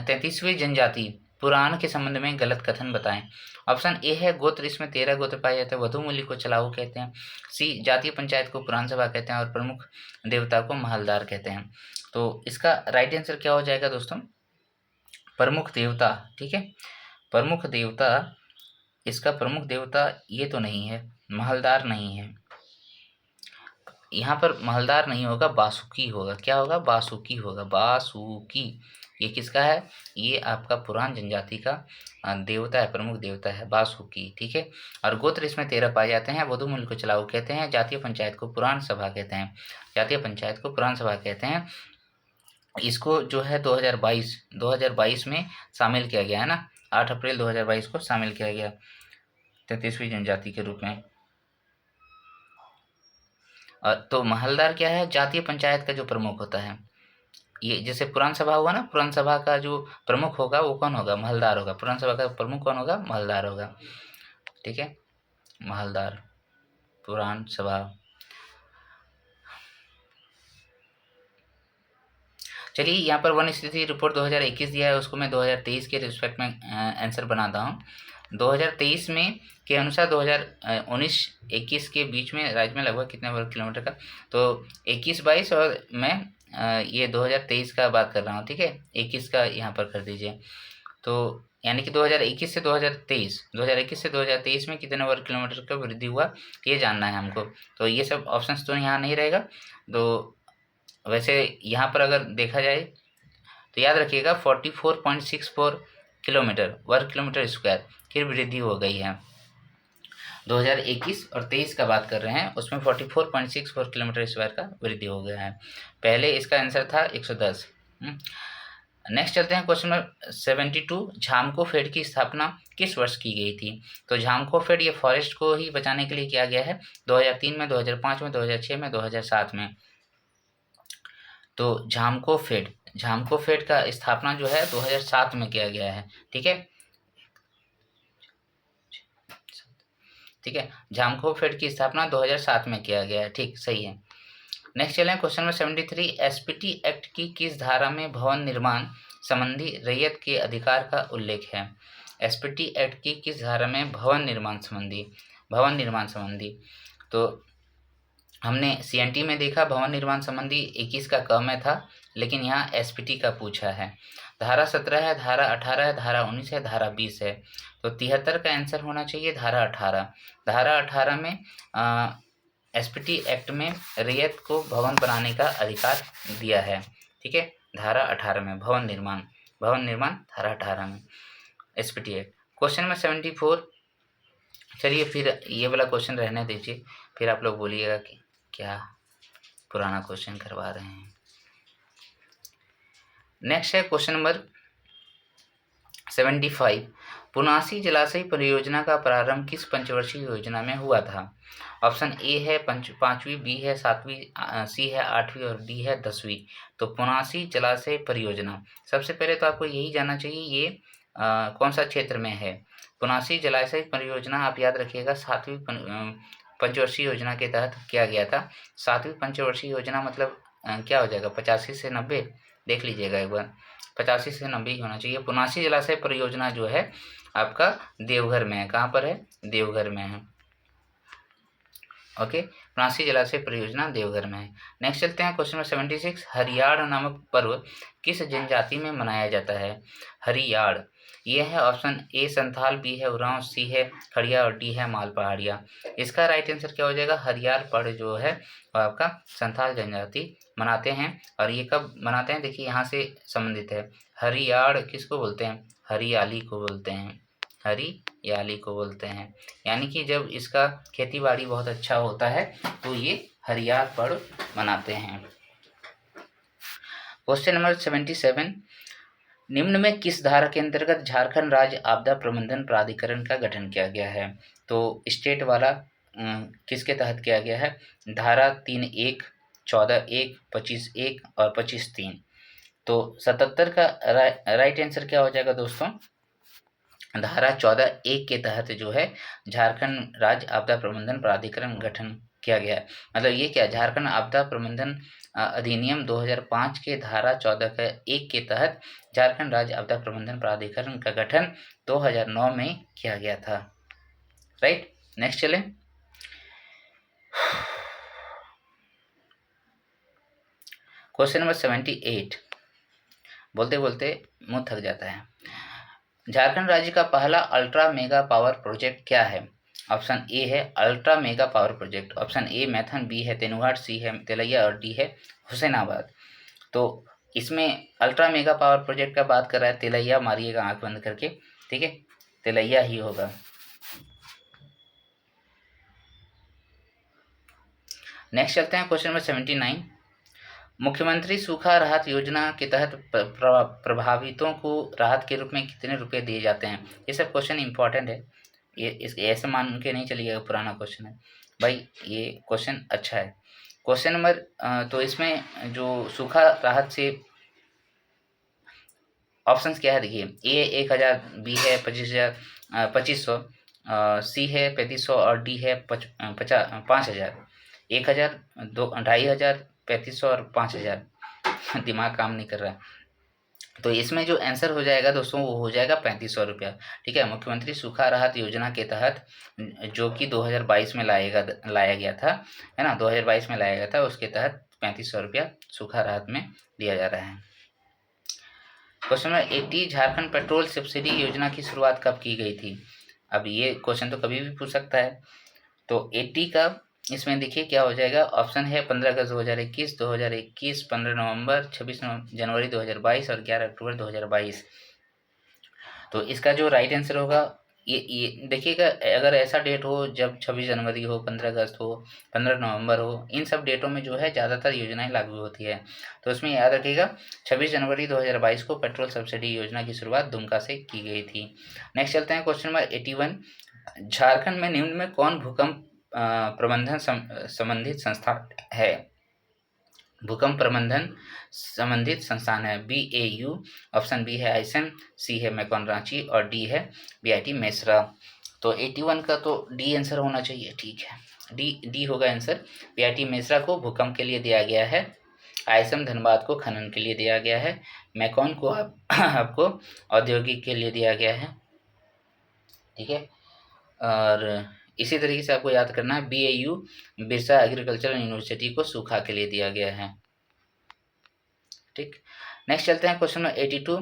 33वीं जनजाति पुराण के संबंध में गलत कथन बताएं। ऑप्शन ए है गोत्र, इसमें 13 गोत्र पाए जाते हैं, वधु मूल्य को चलाऊ कहते हैं, सी जातीय पंचायत को पुराण सभा कहते हैं और प्रमुख देवता को महलदार कहते हैं। तो इसका राइट आंसर क्या हो जाएगा दोस्तों? प्रमुख देवता। ठीक है। प्रमुख देवता, इसका प्रमुख देवता ये तो नहीं है, महलदार नहीं है, यहाँ पर महलदार नहीं होगा, बासुकी होगा। क्या होगा? बासुकी होगा, बासुकी। ये किसका है? ये आपका पुराण जनजाति का देवता है, प्रमुख देवता है बासुकी। ठीक है। और गोत्र इसमें 13 पाए जाते हैं, वधु मूल्य को चलाऊ कहते हैं, जातीय पंचायत को पुराण सभा कहते हैं, जातीय पंचायत को पुराण सभा कहते हैं। इसको जो है 2022 में शामिल किया गया है ना, 8 अप्रैल 2022 को शामिल किया गया 33वीं जनजाति के रूप में। तो महलदार क्या है? जातीय पंचायत का जो प्रमुख होता है। ये जैसे पुराण सभा हुआ ना, पुराण सभा का जो प्रमुख होगा वो कौन होगा? महलदार होगा। पुराण सभा का प्रमुख कौन होगा? महलदार होगा। ठीक है। महलदार, पुराण सभा। चलिए यहाँ पर वन स्थिति रिपोर्ट 2021 दिया है, उसको मैं 2023 के रिस्पेक्ट में आंसर बनाता हूँ। 2023 में के अनुसार 2019-21 के बीच में राज्य में लगभग कितने वर्ग किलोमीटर का, तो 21-22 और मैं ये 2023 का बात कर रहा हूँ, ठीक है। 21 का यहाँ पर कर दीजिए, तो यानी कि 2021 से 2023 में कितने वर्ग किलोमीटर का वृद्धि हुआ ये जानना है हमको। तो ये सब ऑप्शंस तो यहाँ नहीं रहेगा। तो वैसे यहाँ पर अगर देखा जाए तो याद रखिएगा 44.64 किलोमीटर वर्ग किलोमीटर स्क्वायर की वृद्धि हो गई है। 2021 और 23 का बात कर रहे हैं, उसमें 44.64 किलोमीटर स्क्वायर का वृद्धि हो गया है। पहले इसका आंसर था 110। नेक्स्ट चलते हैं क्वेश्चन नंबर 72। झामकोफेड की स्थापना किस वर्ष की गई थी? तो झामकोफेड ये फॉरेस्ट को ही बचाने के लिए किया गया है 2003 में, 2005 में, 2006 में, 2007 में। तो झामकोफेड का स्थापना जो है 2007 में किया गया है, ठीक है। झामकोफेड की स्थापना 2007 में किया गया है, ठीक, सही है। नेक्स्ट चलें क्वेश्चन नंबर 73। एसपीटी एक्ट की किस धारा में भवन निर्माण संबंधी रैयत के अधिकार का उल्लेख है? एसपीटी एक्ट की किस धारा में भवन निर्माण संबंधी, तो हमने सीएनटी में देखा भवन निर्माण संबंधी 21 का क में था, लेकिन यहाँ एसपीटी का पूछा है। धारा 17 है, धारा 18 है, धारा 19 है, धारा 20 है, तो 73 का आंसर होना चाहिए धारा 18। धारा 18 में एसपीटी एक्ट में रैयत को भवन बनाने का अधिकार दिया है, ठीक है। धारा 18 में भवन निर्माण धारा 18 में एसपीटी एक्ट। Question number 74। चलिए फिर ये वाला क्वेश्चन रहने दीजिए, फिर आप लोग बोलिएगा कि क्या पुराना क्वेश्चन करवा रहे हैं। नेक्स्ट है क्वेश्चन नंबर 75। पुनासी जलाशय परियोजना का प्रारंभ किस पंचवर्षीय योजना में हुआ था? ऑप्शन ए है 5वीं, बी है 7वीं, सी है 8वीं और डी है 10वीं। तो पुनासी जलाशय परियोजना, सबसे पहले तो आपको यही जानना चाहिए ये कौन सा क्षेत्र में है। पुनासी जलाशय परियोजना आप याद रखिएगा 7वीं पंचवर्षीय योजना के तहत किया गया था। 7वीं पंचवर्षीय योजना मतलब क्या हो जाएगा 85 से 90, देख लीजिएगा एक बार, 85 से 90 ही होना चाहिए। पुनासी जलाशय परियोजना जो है आपका देवघर में है। कहाँ पर है? देवघर में है, ओके। पुनासी जलाशय परियोजना देवघर में है। नेक्स्ट चलते हैं क्वेश्चन नंबर 76। हरियाण नामक पर्व किस जनजाति में मनाया जाता है? हरियाण ये है ऑप्शन ए संथाल, बी है उरांव, सी है खड़िया और डी है माल पहाड़िया। इसका राइट आंसर क्या हो जाएगा? हरियाण पर्व जो है वो आपका संथाल जनजाति मनाते हैं। और ये कब मनाते हैं देखिए यहाँ से संबंधित है। हरियाण किसको बोलते हैं? हरियाली को बोलते हैं, हरियाली को बोलते हैं। यानी कि जब इसका खेती बाड़ी बहुत अच्छा होता है तो ये हरियाल पर्व मनाते हैं। Question number 77। निम्न में किस धारा के अंतर्गत झारखंड राज्य आपदा प्रबंधन प्राधिकरण का गठन किया गया है? तो स्टेट वाला किसके तहत किया गया है? धारा 3(1), 14(1), 25(1) और 25(3). तो 77 का राइट आंसर क्या हो जाएगा दोस्तों? धारा 14(1) के तहत जो है झारखंड राज्य आपदा प्रबंधन प्राधिकरण गठन किया गया है। मतलब ये क्या, झारखंड आपदा प्रबंधन अधिनियम 2005 के धारा 14(1) के तहत झारखंड राज्य आपदा प्रबंधन प्राधिकरण का गठन 2009 में किया गया था, राइट। नेक्स्ट चलें। Question number 78। बोलते बोलते मुंह थक जाता है। झारखंड राज्य का पहला अल्ट्रा मेगा पावर प्रोजेक्ट क्या है? ऑप्शन ए है ultra mega power project, option A Maithon, B है तेनुघाट, सी है तेलैया और डी है हुसैनाबाद। तो इसमें अल्ट्रा मेगा पावर प्रोजेक्ट का बात कर रहा है तेलैया, मारिएगा आंख बंद करके, ठीक है, तेलैया ही होगा। नेक्स्ट चलते हैं क्वेश्चन नंबर 79। मुख्यमंत्री सूखा राहत योजना के तहत प्रभावितों को राहत के रूप में कितने रुपए दिए जाते हैं? ये सब क्वेश्चन इंपॉर्टेंट है, ये ऐसे मान के नहीं चलिएगा पुराना क्वेश्चन है भाई, ये क्वेश्चन अच्छा है। क्वेश्चन नंबर तो इसमें जो सूखा राहत से ऑप्शंस क्या है देखिए, ए 1000, बी है 2500, सी है 3500 और डी है 5000। 1000, 2500, 3500 और 5000। दिमाग काम नहीं कर रहा है। तो इसमें जो आंसर हो जाएगा दोस्तों वो हो जाएगा 3500 रुपया। ठीक है, मुख्यमंत्री सूखा राहत योजना के तहत जो कि 2022 में लाया गया था, है ना, 2022 में लाया गया था, उसके तहत 3500 रुपया सूखा राहत में दिया जा रहा है। Question number 80, Jharkhand petrol subsidy योजना की शुरुआत कब की गई थी? अब ये क्वेश्चन तो कभी भी पूछ सकता है। तो 80 का इसमें देखिए क्या हो जाएगा, ऑप्शन है 15 अगस्त 2021, 2021, 15 नवंबर, 26 जनवरी 2022 और 11 अक्टूबर 2022। तो इसका जो राइट आंसर होगा ये देखिएगा, अगर ऐसा डेट हो जब 26 जनवरी हो, 15 अगस्त हो, 15 नवंबर हो, इन सब डेटों में जो है ज़्यादातर योजनाएं लागू होती है। तो इसमें याद रखिएगा 26 जनवरी 2022 को पेट्रोल सब्सिडी योजना की शुरुआत दुमका से की गई थी। नेक्स्ट चलते हैं क्वेश्चन नंबर 81, झारखंड में निम्न में कौन भूकंप प्रबंधन संबंधित संस्थान है? भूकंप प्रबंधन संबंधित संस्थान है। BAU, ऑप्शन बी है आईएसएम, सी है मैकॉन रांची और डी है BIT मेसरा। तो 81 का तो डी आंसर होना चाहिए। ठीक है, डी होगा आंसर। BIT मेसरा को भूकंप के लिए दिया गया है, आईएसएम धनबाद को खनन के लिए दिया गया है, मैकॉन को आपको औद्योगिक के लिए दिया गया है। ठीक है, और इसी तरीके से आपको याद करना है BAU बिरसा एग्रीकल्चरल यूनिवर्सिटी को सूखा के लिए दिया गया है। ठीक, नेक्स्ट चलते हैं क्वेश्चन नंबर 82।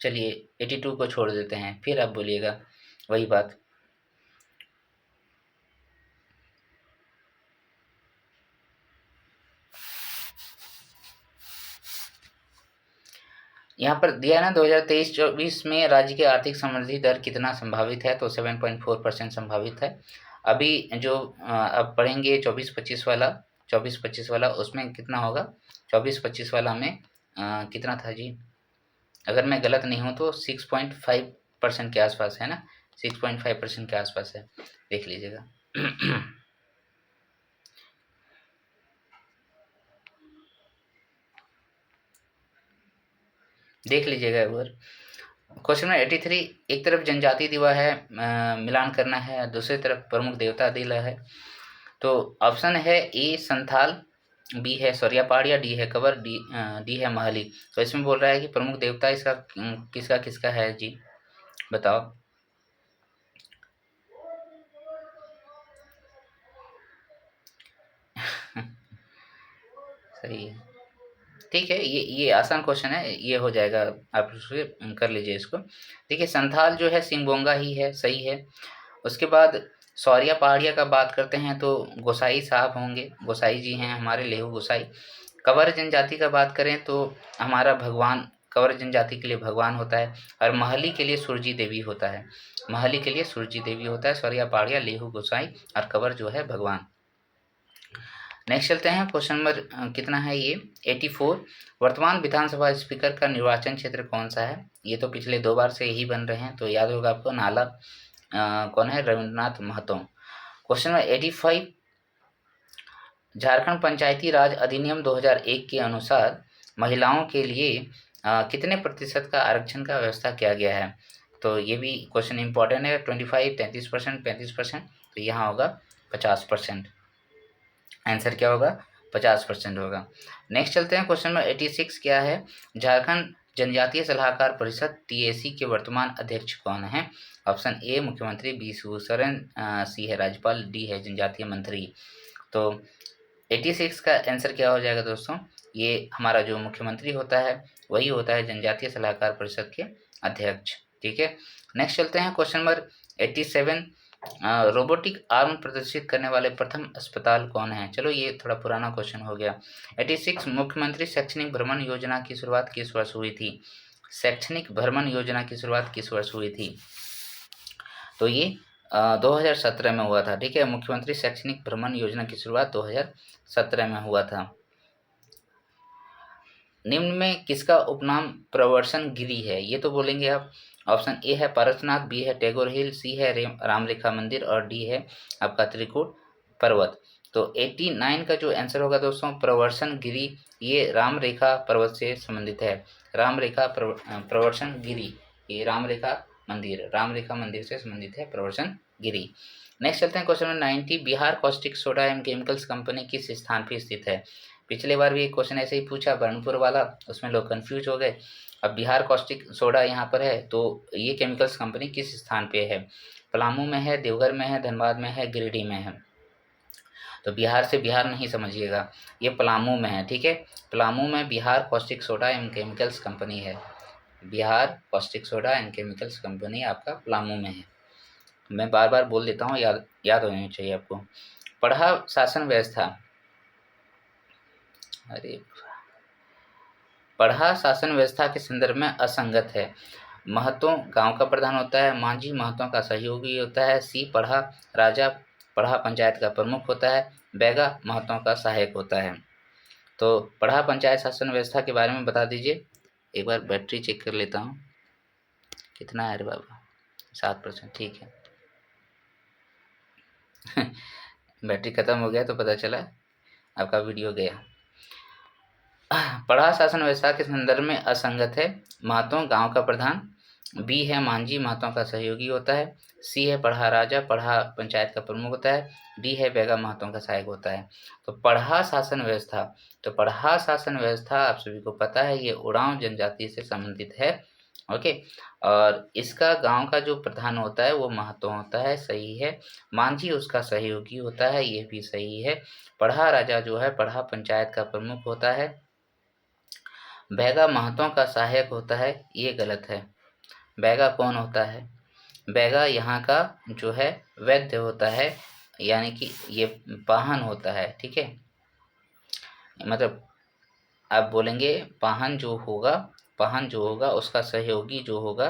चलिए 82 को छोड़ देते हैं, फिर आप बोलिएगा वही बात। यहाँ पर दिया ना 2023-24 में राज्य की आर्थिक समृद्धि दर कितना संभावित है? तो 7.4% संभावित है। अभी जो अब पढ़ेंगे 24-25 वाला उसमें कितना होगा? 24-25 वाला में कितना था जी? अगर मैं गलत नहीं हूँ तो 6.5% के आसपास है ना, 6.5% के आसपास है, देख लीजिएगा। देख लीजिएगा एक बार। क्वेश्चन नंबर 83, एक तरफ जनजाति दिवस है, मिलान करना है, दूसरी तरफ प्रमुख देवता दिला है। तो ऑप्शन है ए संथाल, बी है सौरिया पहाड़िया, डी है कवर, डी है महली। तो इसमें बोल रहा है कि प्रमुख देवता इसका किसका है जी, बताओ। सही है, ठीक है, ये आसान क्वेश्चन है, ये हो जाएगा, आप कर लीजिए इसको। देखिए संथाल जो है सिंगबोंगा ही है, सही है। उसके बाद सौरिया पहाड़िया का बात करते हैं तो गोसाई साहब होंगे, गोसाई जी हैं हमारे, लेहू गोसाई। कंवर जनजाति का बात करें तो हमारा भगवान कंवर जनजाति के लिए भगवान होता है, और महली के लिए सूरजी देवी होता है, महली के लिए सूरजी देवी होता है। सौरिया पहाड़िया, लेहू गोसाई और कंवर जो है भगवान। नेक्स्ट चलते हैं क्वेश्चन नंबर कितना है ये 84, वर्तमान विधानसभा स्पीकर का निर्वाचन क्षेत्र कौन सा है? ये तो पिछले 2 बार से यही बन रहे हैं, तो याद होगा आपको, नाला कौन है? रविंद्रनाथ महतो। क्वेश्चन नंबर 85, झारखंड पंचायती राज अधिनियम 2001 के अनुसार महिलाओं के लिए कितने प्रतिशत का आरक्षण का व्यवस्था किया गया है? तो ये भी क्वेश्चन इंपॉर्टेंट है। 25, 33%, 35%, तो यहाँ होगा 50%। आंसर क्या होगा? 50% होगा। नेक्स्ट चलते हैं क्वेश्चन नंबर 86, क्या है? झारखंड जनजातीय सलाहकार परिषद TAC के वर्तमान अध्यक्ष कौन है? ऑप्शन ए मुख्यमंत्री बी शिबू सोरेन, सी है राज्यपाल, डी है जनजातीय मंत्री। तो 86 का आंसर क्या हो जाएगा दोस्तों? ये हमारा जो मुख्यमंत्री होता है वही होता है जनजातीय सलाहकार परिषद के अध्यक्ष। ठीक है, नेक्स्ट चलते हैं क्वेश्चन नंबर 87, रोबोटिक आर्म प्रदर्शित करने वाले प्रथम अस्पताल कौन है? चलो ये थोड़ा पुराना क्वेश्चन हो गया। 86, मुख्यमंत्री शैक्षणिक भ्रमण योजना की शुरुआत किस वर्ष हुई थी? शैक्षणिक भ्रमण योजना की शुरुआत किस वर्ष हुई थी? तो ये 2017 में हुआ था। ठीक है, मुख्यमंत्री शैक्षणिक भ्रमण योजना की शुरुआत 2017 में हुआ था। निम्न में किसका उपनाम प्रवर्सन गिरी है? ये तो बोलेंगे आप। ऑप्शन ए है पारसनाथ, बी है टैगोर हिल, सी है रामरेखा मंदिर और डी है आपका त्रिकूट पर्वत। तो 89 का जो आंसर होगा दोस्तों प्रवर्सन गिरी, ये रामरेखा पर्वत से संबंधित है। रामरेखा प्रवर्सन गिरी, ये रामरेखा मंदिर से संबंधित है प्रवर्सन गिरी। नेक्स्ट चलते हैं question number 90, Bihar caustic soda and chemicals company किस स्थान पर स्थित है? पिछले बार भी एक क्वेश्चन ऐसे ही पूछा बर्नपुर वाला, उसमें लोग कंफ्यूज हो गए। अब बिहार कॉस्टिक सोडा यहाँ पर है, तो ये केमिकल्स कंपनी किस स्थान पे है? पलामू में है, देवघर में है, धनबाद में है, गिरिडीह में है। तो बिहार से बिहार नहीं समझिएगा, ये पलामू में है, ठीक है। पलामू में Bihar caustic soda and chemicals company है। Bihar caustic soda and chemicals company आपका पलामू में है। मैं बार बार बोल देता हूँ, याद याद होनी चाहिए आपको। पढ़ा शासन व्यवस्था, अरे पढ़ा शासन व्यवस्था के संदर्भ में असंगत है। महतों गांव का प्रधान होता है, मांझी महतों का सहयोगी होता है, सी पढ़ा राजा पढ़ा पंचायत का प्रमुख होता है, बैगा महतों का सहायक होता है। तो पढ़ा पंचायत शासन व्यवस्था के बारे में बता दीजिए। एक बार बैटरी चेक कर लेता हूँ, कितना है रे बाबा, 7%, ठीक है। बैटरी खत्म हो गया तो पता चला आपका वीडियो गया। पढ़ा शासन व्यवस्था के संदर्भ में असंगत है। महतों गांव का प्रधान, बी है मांझी महतों का सहयोगी होता है, सी है पढ़ा राजा पढ़ा पंचायत का प्रमुख होता है, डी है बैगा महतों का सहायक होता है। तो पढ़ा शासन व्यवस्था, तो पढ़ा शासन व्यवस्था आप सभी को पता है ये उरांव जनजाति से संबंधित है, ओके। और इसका गांव का जो प्रधान होता है वो महतो होता है, सही है। मांझी उसका सहयोगी होता है, ये भी सही है। पढ़ा राजा जो है पढ़ा पंचायत का प्रमुख होता है, बैगा महतों का सहायक होता है, ये गलत है। बैगा कौन होता है? बैगा यहाँ का जो है वैद्य होता है, यानी कि ये पाहन होता है, ठीक है। मतलब आप बोलेंगे पाहन जो होगा उसका सहयोगी जो होगा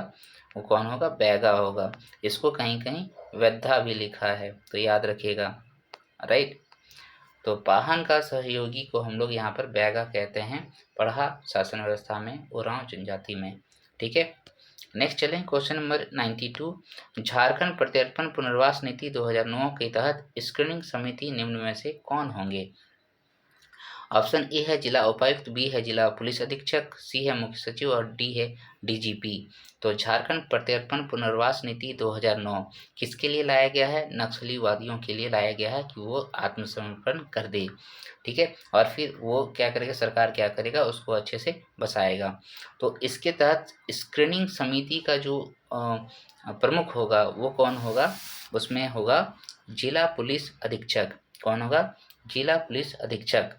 वो कौन होगा? बैगा होगा। इसको कहीं कहीं वैद्या भी लिखा है, तो याद रखिएगा, राइट। तो पाहन का सहयोगी को हम लोग यहाँ पर बैगा कहते हैं, पढ़ा शासन व्यवस्था में उरांव जनजाति में, ठीक है। नेक्स्ट चलें, क्वेश्चन नंबर 92। झारखंड प्रत्यर्पण पुनर्वास नीति 2009 के तहत स्क्रीनिंग समिति निम्न में से कौन होंगे? ऑप्शन ए है जिला उपायुक्त, बी है जिला पुलिस अधीक्षक, सी है मुख्य सचिव और डी है डीजीपी। तो झारखंड प्रत्यर्पण पुनर्वास नीति 2009 किसके लिए लाया गया है? नक्सली वादियों के लिए लाया गया है कि वो आत्मसमर्पण कर दे, ठीक है। और फिर वो क्या करेगा, सरकार क्या करेगा, उसको अच्छे से बसाएगा। तो इसके तहत स्क्रीनिंग समिति का जो प्रमुख होगा वो कौन होगा? उसमें होगा जिला पुलिस अधीक्षक। कौन होगा? जिला पुलिस अधीक्षक।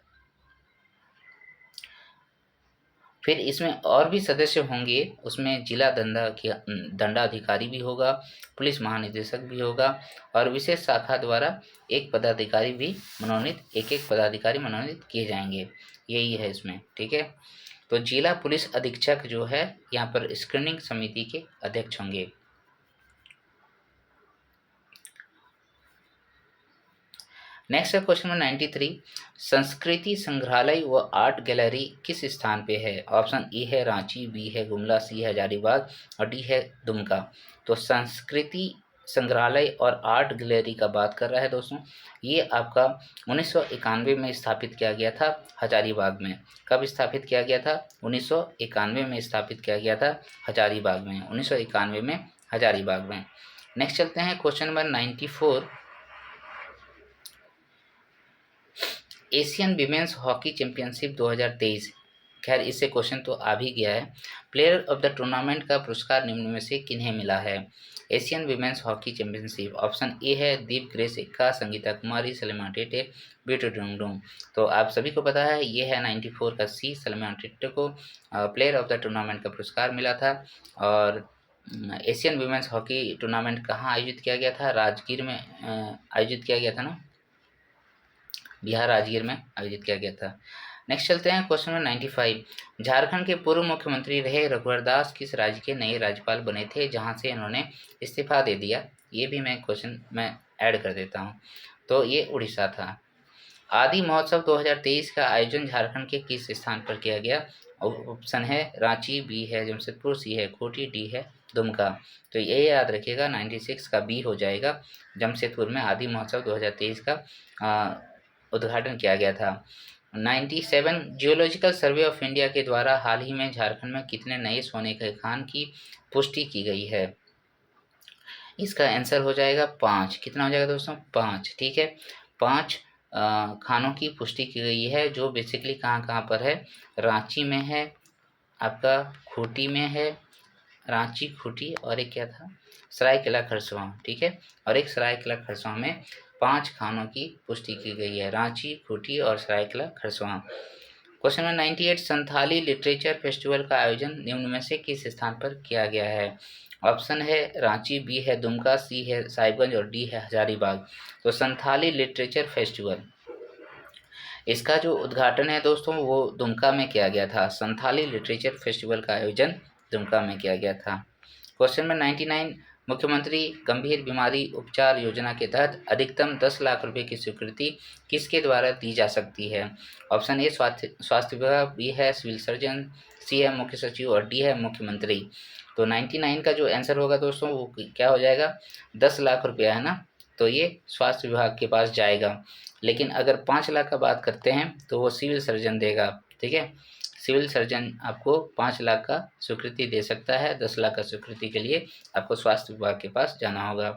फिर इसमें और भी सदस्य होंगे, उसमें जिला दंडाधिकारी भी होगा, पुलिस महानिदेशक भी होगा और विशेष शाखा द्वारा एक पदाधिकारी भी मनोनीत, एक पदाधिकारी मनोनीत किए जाएंगे, यही है इसमें, ठीक है। तो जिला पुलिस अधीक्षक जो है यहाँ पर स्क्रीनिंग समिति के अध्यक्ष होंगे। नेक्स्ट है क्वेश्चन नंबर 93। संस्कृति संग्रहालय व आर्ट गैलरी किस स्थान पे है? ऑप्शन ए है रांची, बी है गुमला, सी है हजारीबाग और डी है दुमका। तो संस्कृति संग्रहालय और आर्ट गैलरी का बात कर रहा है दोस्तों, ये आपका 1991 में स्थापित किया गया था हजारीबाग में। कब स्थापित किया गया था? 1991 में स्थापित किया गया था हजारीबाग में, 1991 में हजारीबाग में। नेक्स्ट चलते हैं question number 94। Asian women's hockey championship 2023, खैर इससे क्वेश्चन तो आ भी गया है। प्लेयर ऑफ द टूर्नामेंट का पुरस्कार निम्न में से किन्हें मिला है? Asian women's hockey championship, option A है दीप ग्रेस एक्का, संगीता कुमारी, सलमा टेटे, ब्यूटी डुंगडुंग। तो आप सभी को पता है ये है 94 का सी, सलमा टेटे को प्लेयर ऑफ द टूर्नामेंट का पुरस्कार मिला था। और एशियन विमेंस हॉकी टूर्नामेंट कहाँ आयोजित किया गया था? राजगीर में आयोजित किया गया था ना, बिहार राजगीर में आयोजित किया गया था। नेक्स्ट चलते हैं क्वेश्चन नंबर 95। झारखंड के पूर्व मुख्यमंत्री रहे रघुवर दास किस राज्य के नए राज्यपाल बने थे, जहां से इन्होंने इस्तीफा दे दिया? ये भी मैं क्वेश्चन में ऐड कर देता हूं। तो ये उड़ीसा था। आदि महोत्सव 2023 का आयोजन झारखंड के किस स्थान पर किया गया? ऑप्शन है रांची, बी है जमशेदपुर, सी है खूंटी, डी है दुमका। तो ये याद रखिएगा 96 का बी हो जाएगा, जमशेदपुर में आदि महोत्सव 2023 का उद्घाटन किया गया था। 97 जियोलॉजिकल सर्वे ऑफ इंडिया के द्वारा हाल ही में झारखंड में कितने नए सोने के खान की पुष्टि की गई है? इसका आंसर हो जाएगा 5। कितना हो जाएगा दोस्तों? 5, ठीक है। 5 खानों की पुष्टि की गई है, जो बेसिकली कहाँ-कहाँ पर है, रांची में है, आपका खूंटी में है, रांची, खूंटी और एक क्या था, सरायकेला खरसावां, ठीक है। और एक सरायकेला खरसावां में 5 खानों की पुष्टि की गई है, रांची, खूंटी और Saraikela Kharsawan. Question number 98, Santhali literature festival का आयोजन निम्न में से किस स्थान पर किया गया है? ऑप्शन है रांची, बी है दुमका, सी है साहिबगंज और डी है हजारीबाग। तो संथाली लिटरेचर फेस्टिवल, इसका जो उद्घाटन है दोस्तों वो दुमका में किया गया था। संथाली लिटरेचर फेस्टिवल का आयोजन दुमका में किया गया था। क्वेश्चन नंबर 99, मुख्यमंत्री गंभीर बीमारी उपचार योजना के तहत अधिकतम 10 लाख रुपए की स्वीकृति किसके द्वारा दी जा सकती है? ऑप्शन ए स्वास्थ्य विभाग, बी है सिविल सर्जन, सी है मुख्य सचिव और डी है मुख्यमंत्री। तो 99 का जो आंसर होगा दोस्तों वो क्या हो जाएगा, 10 लाख रुपया है ना, तो ये स्वास्थ्य विभाग के पास जाएगा। लेकिन अगर 5 लाख का बात करते हैं तो वो सिविल सर्जन देगा, ठीक है। सिविल सर्जन आपको 5 लाख का स्वीकृति दे सकता है, 10 लाख का स्वीकृति के लिए आपको स्वास्थ्य विभाग के पास जाना होगा।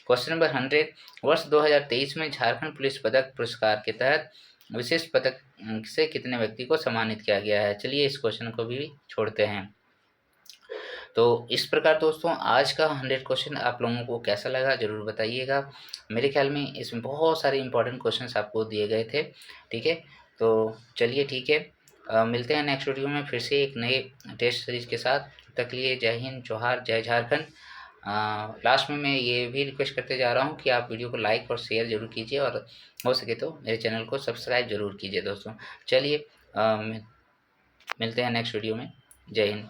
क्वेश्चन नंबर 100, वर्ष 2023 में झारखंड पुलिस पदक पुरस्कार के तहत विशेष पदक से कितने व्यक्ति को सम्मानित किया गया है? चलिए इस क्वेश्चन को भी छोड़ते हैं। तो इस प्रकार दोस्तों आज का 100 क्वेश्चन आप लोगों को कैसा लगा ज़रूर बताइएगा। मेरे ख्याल में इसमें बहुत सारे इंपॉर्टेंट क्वेश्चंस आपको दिए गए थे, ठीक है। तो चलिए ठीक है, मिलते हैं नेक्स्ट वीडियो में फिर से एक नए टेस्ट सीरीज के साथ। तब तक के लिए जय हिंद, जोहार, जय झारखंड। लास्ट में मैं ये भी रिक्वेस्ट करते जा रहा हूँ कि आप वीडियो को लाइक और शेयर ज़रूर कीजिए और हो सके तो मेरे चैनल को सब्सक्राइब ज़रूर कीजिए दोस्तों। चलिए मिलते हैं नेक्स्ट वीडियो में। जय हिंद।